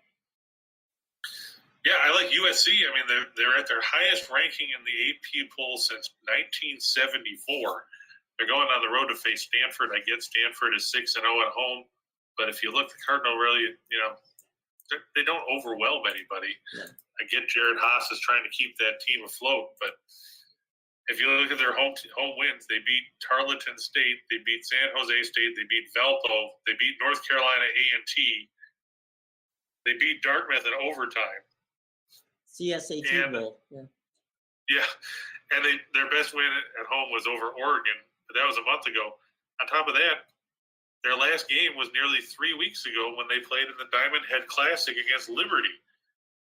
Yeah, I like USC. I mean, they're at their highest ranking in the AP poll since 1974. They're going on the road to face Stanford. I get Stanford is 6-0 at home, but if you look, the Cardinal really, they don't overwhelm anybody. Yeah. I get Jared Haas is trying to keep that team afloat, but if you look at their home wins, they beat Tarleton State, they beat San Jose State, they beat Valpo, they beat North Carolina A&T, they beat Dartmouth in overtime. CSAT Bowl. Yeah, and their best win at home was over Oregon, but that was a month ago. On top of that, their last game was nearly 3 weeks ago when they played in the Diamond Head Classic against Liberty.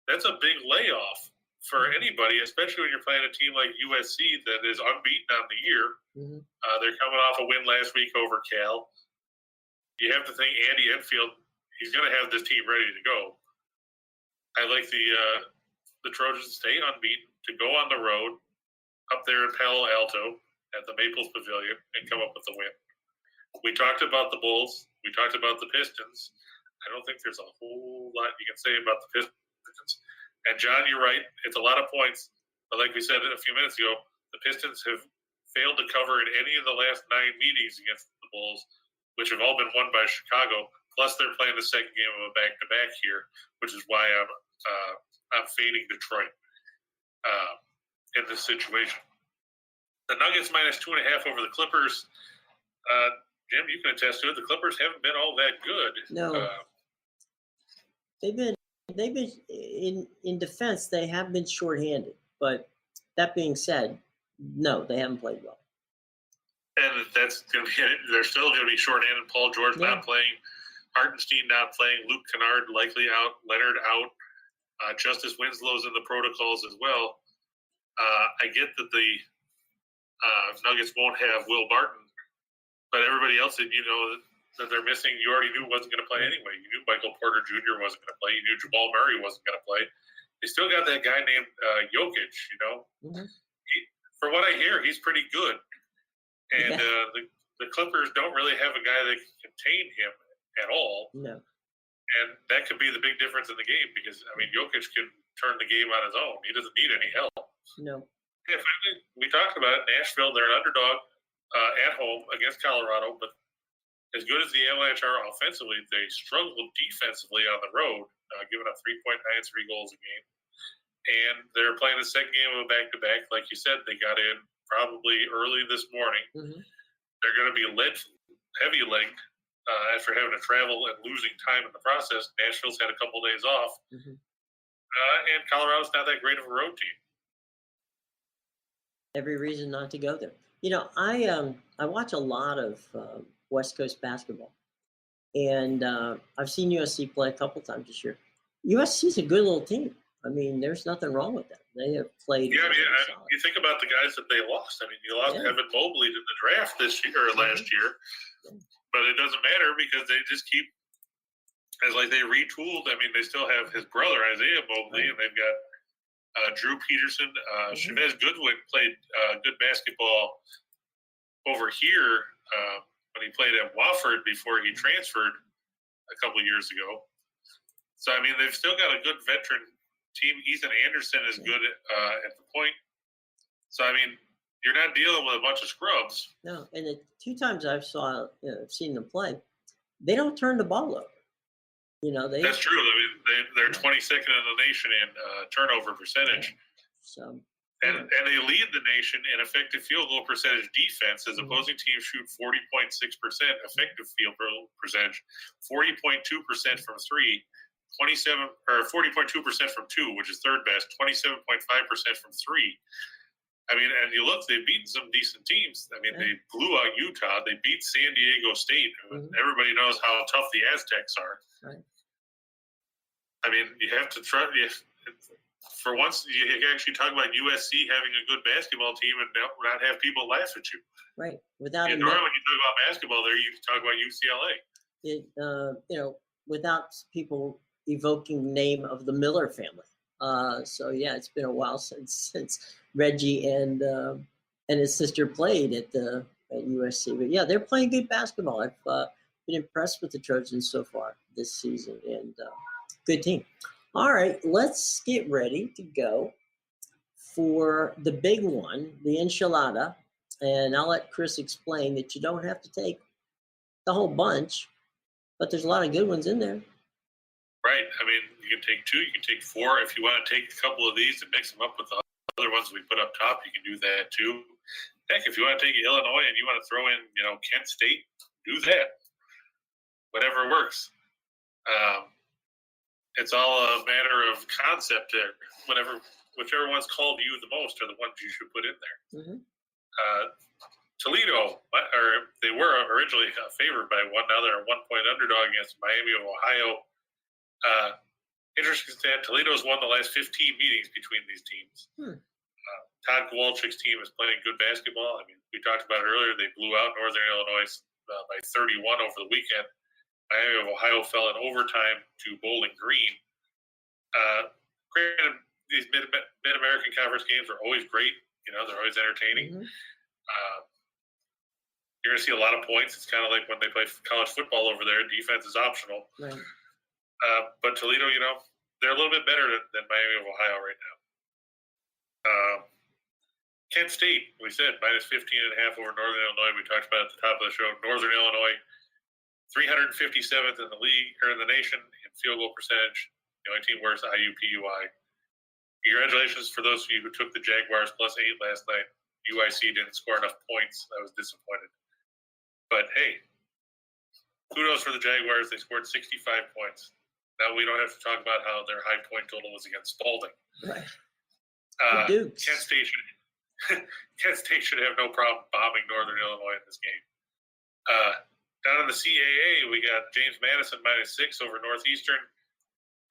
That's a big layoff for anybody, especially when you're playing a team like USC that is unbeaten on the year. Mm-hmm. They're coming off a win last week over Cal. You have to think Andy Enfield, he's going to have this team ready to go. I like the Trojans to stay unbeaten, to go on the road up there in Palo Alto at the Maples Pavilion and come up with the win. We talked about the Bulls. We talked about the Pistons. I don't think there's a whole lot you can say about the Pistons. And, John, you're right. It's a lot of points. But like we said a few minutes ago, the Pistons have failed to cover in any of the last 9 meetings against the Bulls, which have all been won by Chicago. Plus, they're playing the second game of a back-to-back here, which is why I'm fading Detroit in this situation. The Nuggets minus 2.5 over the Clippers. Jim, you can attest to it. The Clippers haven't been all that good. No. They've been in defense, they have been shorthanded. But that being said, no, they haven't played well. And that's going to be – they're still going to be shorthanded. Paul George not playing. Hartenstein not playing. Luke Kennard likely out. Leonard out. Justice Winslow's in the protocols as well. I get that the Nuggets won't have Will Barton, but everybody else that that they're missing, you already knew wasn't going to play anyway. You knew Michael Porter Jr. wasn't going to play. You knew Jamal Murray wasn't going to play. They still got that guy named Jokic, Mm-hmm. For what I hear, he's pretty good. And the Clippers don't really have a guy that can contain him at all. No. And that could be the big difference in the game because, Jokic can turn the game on his own. He doesn't need any help. No. Yeah, finally, we talked about it. Nashville, they're an underdog at home against Colorado, but as good as the Avalanche are offensively, they struggle defensively on the road, giving up 3.93 goals a game. And they're playing the second game of a back-to-back. Like you said, they got in probably early this morning. Mm-hmm. They're going to be heavy legged after having to travel and losing time in the process. Nashville's had a couple of days off. Mm-hmm. And Colorado's not that great of a road team. Every reason not to go there. I watch a lot of West Coast basketball, and I've seen USC play a couple times this year. USC's a good little team. There's nothing wrong with that. They have played. Yeah, you think about the guys that they lost. You lost Evan Mobley to the draft this year or last year, but it doesn't matter because they just keep they retooled. They still have his brother Isaiah Mobley, and they've got Drew Peterson. Chavez Goodwin played good basketball over here when he played at Wofford before he transferred a couple years ago. So, they've still got a good veteran team. Ethan Anderson is good at the point. So, you're not dealing with a bunch of scrubs. No, and the 2 times I've seen them play, they don't turn the ball over. That's true. They're 22nd in the nation in turnover percentage. So, and they lead the nation in effective field goal percentage defense as opposing teams shoot 40.6% effective field goal percentage, 40.2% from 3, 40.2% from 2, which is third best, 27.5% from 3. I mean, and you look, they've beaten some decent teams. I mean, they blew out Utah. They beat San Diego State. Everybody knows how tough the Aztecs are. Right. I mean, you have to try. For once, you actually talk about USC having a good basketball team and not have people laugh at you. Right. Without normally, when you talk about basketball, there you talk about UCLA. Without people evoking the name of the Miller family. So yeah, it's been a while since Reggie and his sister played at USC. But yeah, they're playing good basketball. I've been impressed with the Trojans so far this season, and good team. All right, let's get ready to go for the big one, the enchilada. And I'll let Chris explain that you don't have to take the whole bunch, but there's a lot of good ones in there. Right. I mean, you can take 2, you can take 4. If you want to take a couple of these and mix them up with the other ones we put up top, you can do that too. Heck, if you want to take Illinois and you want to throw in, Kent State, do that. Whatever works. It's all a matter of concept there. Whichever ones call to you the most are the ones you should put in there. Mm-hmm. Toledo, they were originally favored by 1. Now they're a 1-point underdog against Miami of Ohio. Interesting stat, Toledo's won the last 15 meetings between these teams. Todd Kowalczyk's team is playing good basketball. I mean, we talked about it earlier. They blew out Northern Illinois by 31 over the weekend. Miami of Ohio fell in overtime to Bowling Green. Granted, these Mid-American Conference games are always great. They're always entertaining. Mm-hmm. You're going to see a lot of points. It's kind of like when they play college football over there. Defense is optional. Right. But Toledo, they're a little bit better than Miami of Ohio right now. Kent State, we said, minus 15.5 over Northern Illinois. We talked about at the top of the show. Northern Illinois, 357th in the league or in the nation in field goal percentage. The only team worse, IUPUI. Congratulations for those of you who took the Jaguars plus 8 last night. UIC didn't score enough points. I was disappointed. But hey, kudos for the Jaguars. They scored 65 points. Now we don't have to talk about how their high point total was against Spalding. Right. Kent State should have no problem bombing Northern Illinois in this game. Down in the CAA, we got James Madison minus 6 over Northeastern.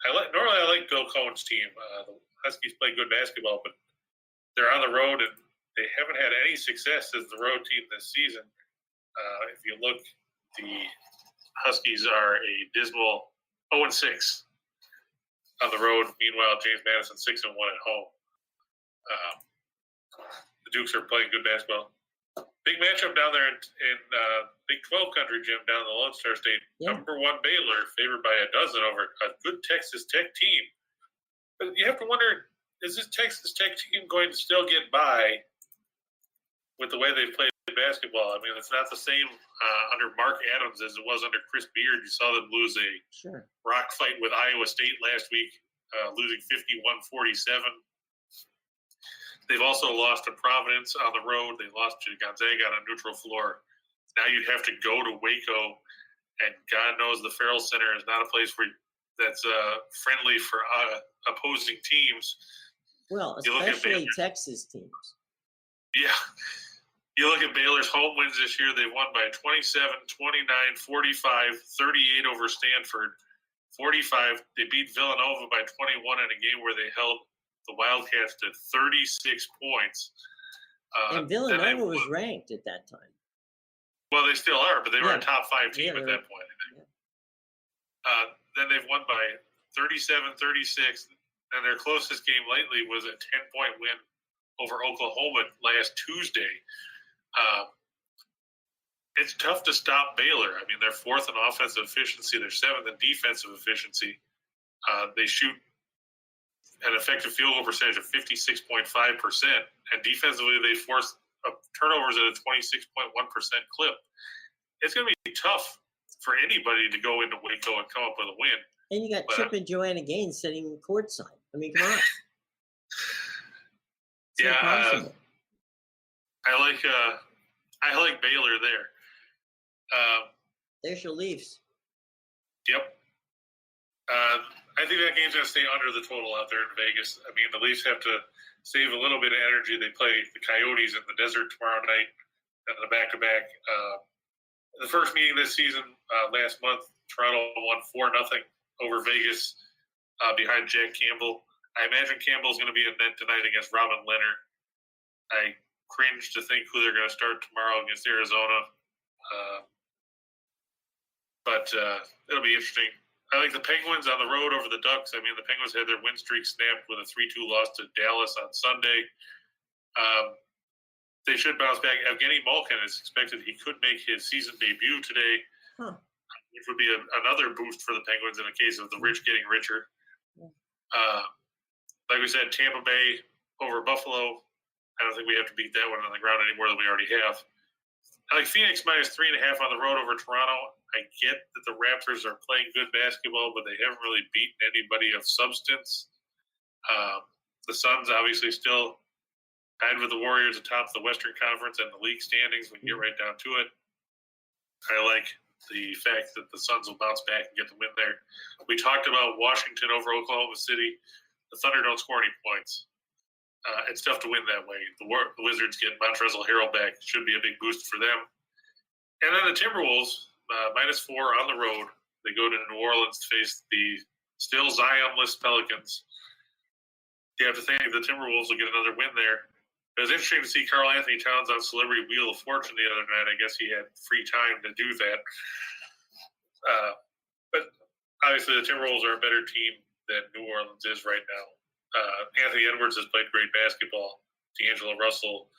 Normally I like Bill Cohen's team. The Huskies play good basketball, but they're on the road and they haven't had any success as the road team this season. If you look, the Huskies are a dismal 0-6 on the road. Meanwhile, James Madison 6-1 at home. The Dukes are playing good basketball. Big matchup down there in Big 12 country, Jim, down in the Lone Star State. Yeah. Number 1 Baylor, favored by 12 over a good Texas Tech team. But you have to wonder, is this Texas Tech team going to still get by with the way they've played basketball? I mean, it's not the same under Mark Adams as it was under Chris Beard. You saw them lose a rock fight with Iowa State last week, losing 51-47. They've also lost to Providence on the road. They lost to Gonzaga on a neutral floor. Now you'd have to go to Waco, and God knows the Farrell Center is not a place that's friendly for opposing teams. Well, especially Texas teams. Yeah. You look at Baylor's home wins this year. They've won by 27, 29, 45, 38 over Stanford, 45. They beat Villanova by 21 in a game where they held the Wildcats to 36 points. And Villanova was ranked at that time. Well, they still are, but they were a top 5 team at that point. Yeah. Then they've won by 37, 36, and their closest game lately was a 10-point win over Oklahoma last Tuesday. It's tough to stop Baylor. I mean, they're 4th in offensive efficiency. They're 7th in defensive efficiency. They shoot an effective field goal percentage of 56.5%, and defensively they force turnovers at a 26.1% clip. It's going to be tough for anybody to go into Waco and come up with a win. And you got Chip and Joanna Gaines sitting courtside. I mean, come on. Yeah, I like Baylor there. There's your Leafs. Yep. I think that game's going to stay under the total out there in Vegas. I mean, the Leafs have to save a little bit of energy. They play the Coyotes in the desert tomorrow night and the back-to-back. The first meeting this season, last month, Toronto won 4-0 over Vegas behind Jack Campbell. I imagine Campbell's going to be in net tonight against Robin Leonard. I cringe to think who they're going to start tomorrow against Arizona. But it'll be interesting. I like the Penguins on the road over the Ducks. I mean, the Penguins had their win streak snapped with a 3-2 loss to Dallas on Sunday. They should bounce back. Evgeny Malkin is expected. He could make his season debut today, which would be another boost for the Penguins in the case of the rich getting richer. Like we said, Tampa Bay over Buffalo. I don't think we have to beat that one on the ground any more than we already have. I like Phoenix minus 3.5 on the road over Toronto. I get that the Raptors are playing good basketball, but they haven't really beaten anybody of substance. The Suns obviously still tied with the Warriors atop the Western Conference and the league standings when you get right down to it. I like the fact that the Suns will bounce back and get the win there. We talked about Washington over Oklahoma City. The Thunder don't score any points. It's tough to win that way. The Wizards get Montrezl Harrell back. Should be a big boost for them. And then the Timberwolves, -4 on the road. They go to New Orleans to face the still Zion-less Pelicans. You have to think the Timberwolves will get another win there. It was interesting to see Karl Anthony Towns on Celebrity Wheel of Fortune the other night. I guess he had free time to do that. But obviously the Timberwolves are a better team than New Orleans is right now. Anthony Edwards has played great basketball. D'Angelo Russell,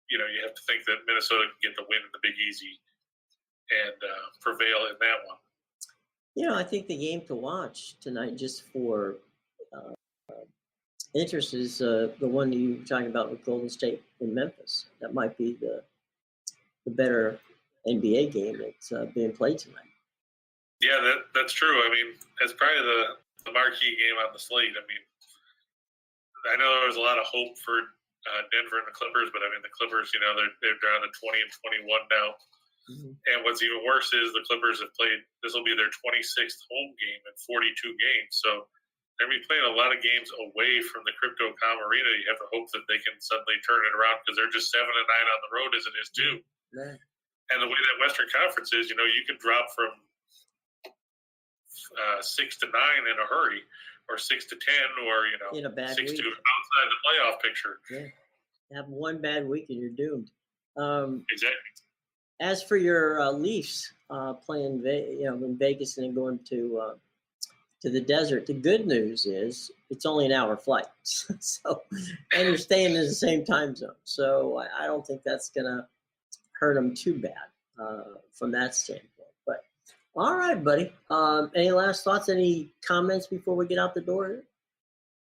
you have to think that Minnesota can get the win in the Big Easy and prevail in that one. I think the game to watch tonight, just for interest, is the one you were talking about with Golden State and Memphis. That might be the better NBA game that's being played tonight. Yeah, that's true. I mean, it's probably the marquee game on the slate. I mean, I know there was a lot of hope for Denver and the Clippers, but I mean, the Clippers, they're down to 20-21 now. Mm-hmm. And what's even worse is the Clippers have played, this will be their 26th home game in 42 games. So they're going to be playing a lot of games away from the Crypto.com Arena. You have to hope that they can suddenly turn it around because they're just 7-9 on the road as it is too. Yeah. And the way that Western Conference is, you can drop from 6-9 in a hurry, or 6-10, or in a bad 6-2 week outside the playoff picture. Yeah, have one bad week and you're doomed. Exactly. As for your Leafs playing, in Vegas and then going to the desert, the good news is it's only an hour flight. So, and you're staying in the same time zone. So I don't think that's gonna hurt them too bad from that standpoint. But all right, buddy. Any last thoughts? Any comments before we get out the door?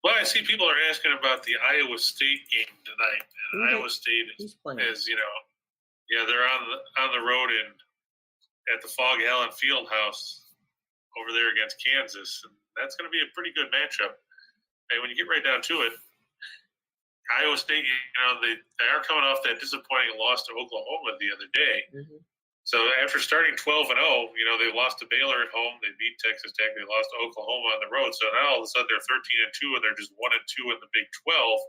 Well, I see people are asking about the Iowa State game tonight. And Iowa State is, they're on the road at the Fog Allen Fieldhouse over there against Kansas, and that's going to be a pretty good matchup. And when you get right down to it, Iowa State, they are coming off that disappointing loss to Oklahoma the other day. Mm-hmm. So after starting 12-0, they lost to Baylor at home, they beat Texas Tech, they lost to Oklahoma on the road. So now all of a sudden they're 13-2 and they're just 1-2 in the Big 12.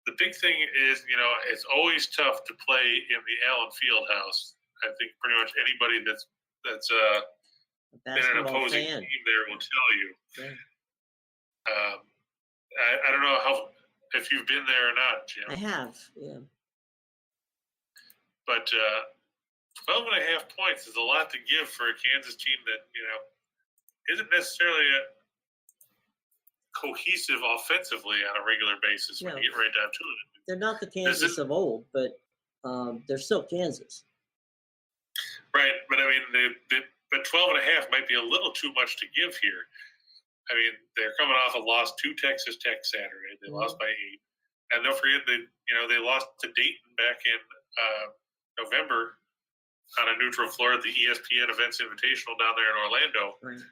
The big thing is, it's always tough to play in the Allen Fieldhouse. I think pretty much anybody that's been an opposing team there will tell you. Yeah. I don't know if you've been there or not, Jim. I have, yeah. But 12.5 points is a lot to give for a Kansas team that, isn't necessarily cohesive offensively on a regular basis when you get right down to it. They're not the Kansas of old, but they're still Kansas. Right, but I mean, but 12.5 might be a little too much to give here. I mean, they're coming off a loss to Texas Tech Saturday. They lost by 8. And don't forget that, they lost to Dayton back in November on a neutral floor at the ESPN Events Invitational down there in Orlando. Right.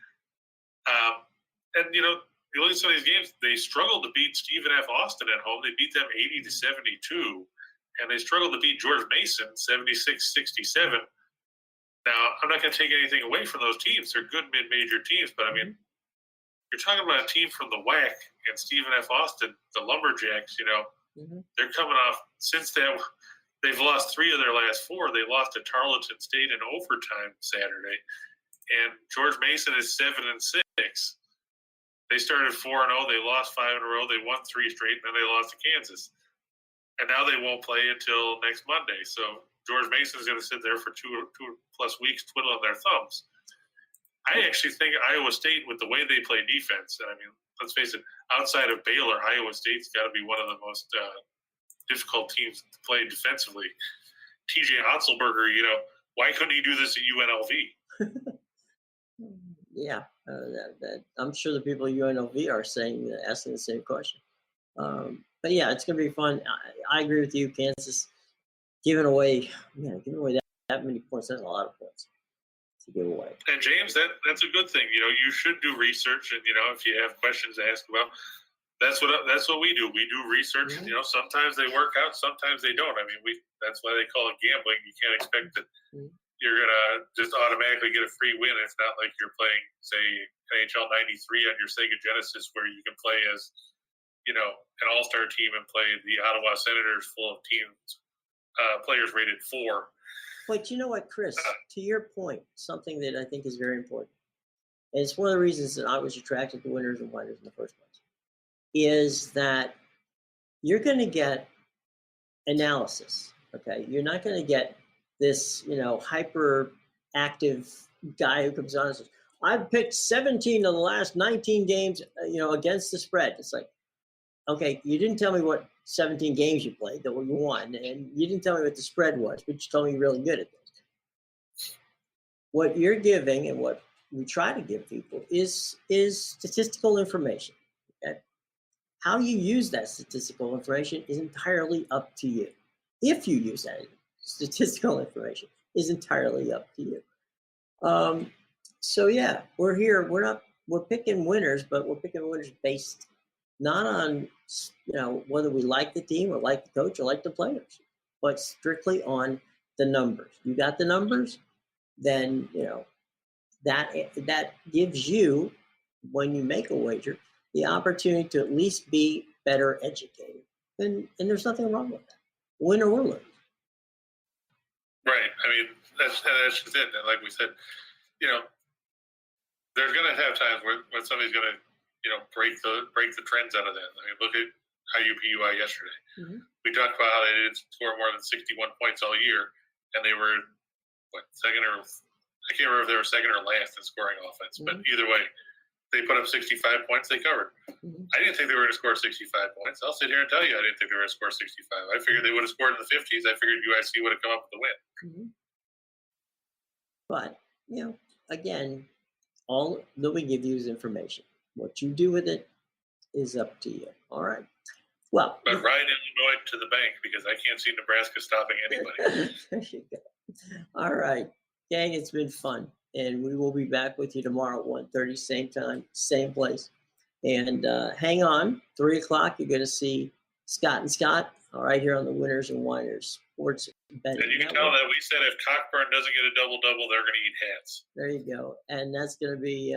And, you look at some of these games, they struggled to beat Stephen F. Austin at home. They beat them 80-72. And they struggled to beat George Mason 76-67. Now, I'm not going to take anything away from those teams. They're good mid-major teams, but I mean, you're talking about a team from the WAC and Stephen F. Austin, the Lumberjacks. They're coming off since that. They've lost 3 of their last 4. They lost to Tarleton State in overtime Saturday, and George Mason is 7-6. They started 4-0. They lost 5 in a row. They won 3 straight, and then they lost to Kansas. And now they won't play until next Monday. So George Mason is going to sit there for two plus weeks twiddling their thumbs. I actually think Iowa State, with the way they play defense, and I mean, let's face it, outside of Baylor, Iowa State's got to be one of the most difficult teams to play defensively. TJ Otzelberger, why couldn't he do this at UNLV? Yeah, I'm sure the people at UNLV are asking the same question. But yeah, it's going to be fun. I agree with you. Kansas giving away that many points. That's a lot of points to give away. And James, that's a good thing. You should do research, and if you have questions to ask about, that's what we do. We do research. Mm-hmm. Sometimes they work out, sometimes they don't. I mean, that's why they call it gambling. You can't expect that you're gonna just automatically get a free win. It's not like you're playing, say, NHL '93 on your Sega Genesis, where you can play as an all-star team and play the Ottawa Senators full of teams, players rated 4. But you know what, Chris, to your point, something that I think is very important, and it's one of the reasons that I was attracted to Winners and Whiners in the first place, is that you're going to get analysis, okay? You're not going to get this, hyper active guy who comes on and says, I've picked 17 of the last 19 games, against the spread. It's like, okay, you didn't tell me what 17 games you played that you won, and you didn't tell me what the spread was, but you told me you're really good at this. What you're giving and what we try to give people is statistical information. Okay? How you use that statistical information is entirely up to you. If you use that statistical information, is entirely up to you. So yeah, we're here. We're picking winners, but we're picking winners based not on whether we like the team or like the coach or like the players, but strictly on the numbers. You got the numbers, then that gives you, when you make a wager, the opportunity to at least be better educated. And there's nothing wrong with that. Win or lose. Right. I mean, that's just it. And like we said, there's going to have times when somebody's going to, break the trends out of that. I mean, look at IUPUI yesterday. Mm-hmm. We talked about how they didn't score more than 61 points all year, and they were second or I can't remember if they were second or last in scoring offense. Mm-hmm. But either way, they put up 65 points. They covered. Mm-hmm. I didn't think they were going to score 65 points. I'll sit here and tell you I didn't think they were going to score 65. I figured they would have scored in the 50s. I figured UIC would have come up with the win. Mm-hmm. But, again, all that we give you is information. What you do with it is up to you. All right. Well, but ride Illinois to the bank, because I can't see Nebraska stopping anybody. There you go. All right, gang, it's been fun. And we will be back with you tomorrow at 1:30, same time, same place. And hang on, 3 o'clock, you're going to see Scott and Scott, all right, here on the Winners and Whiners Sports Betting Network. And you can tell that we said if Cockburn doesn't get a double-double, they're going to eat hats. There you go. And that's going to be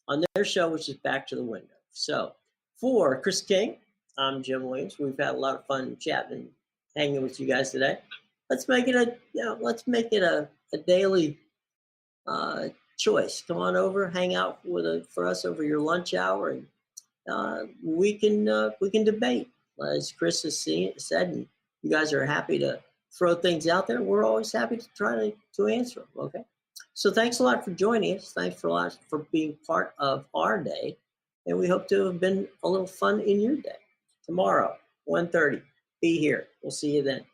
on their show, which is Back to the Window. So for Chris King, I'm Jim Williams. We've had a lot of fun chatting and hanging with you guys today. Let's make it a daily choice. Come on over, hang out for us over your lunch hour, and we can debate. As Chris has said, and you guys are happy to throw things out there. We're always happy to try to answer them. Okay. So thanks a lot for joining us. Thanks a lot for being part of our day, and we hope to have been a little fun in your day. Tomorrow, 1:30. Be here. We'll see you then.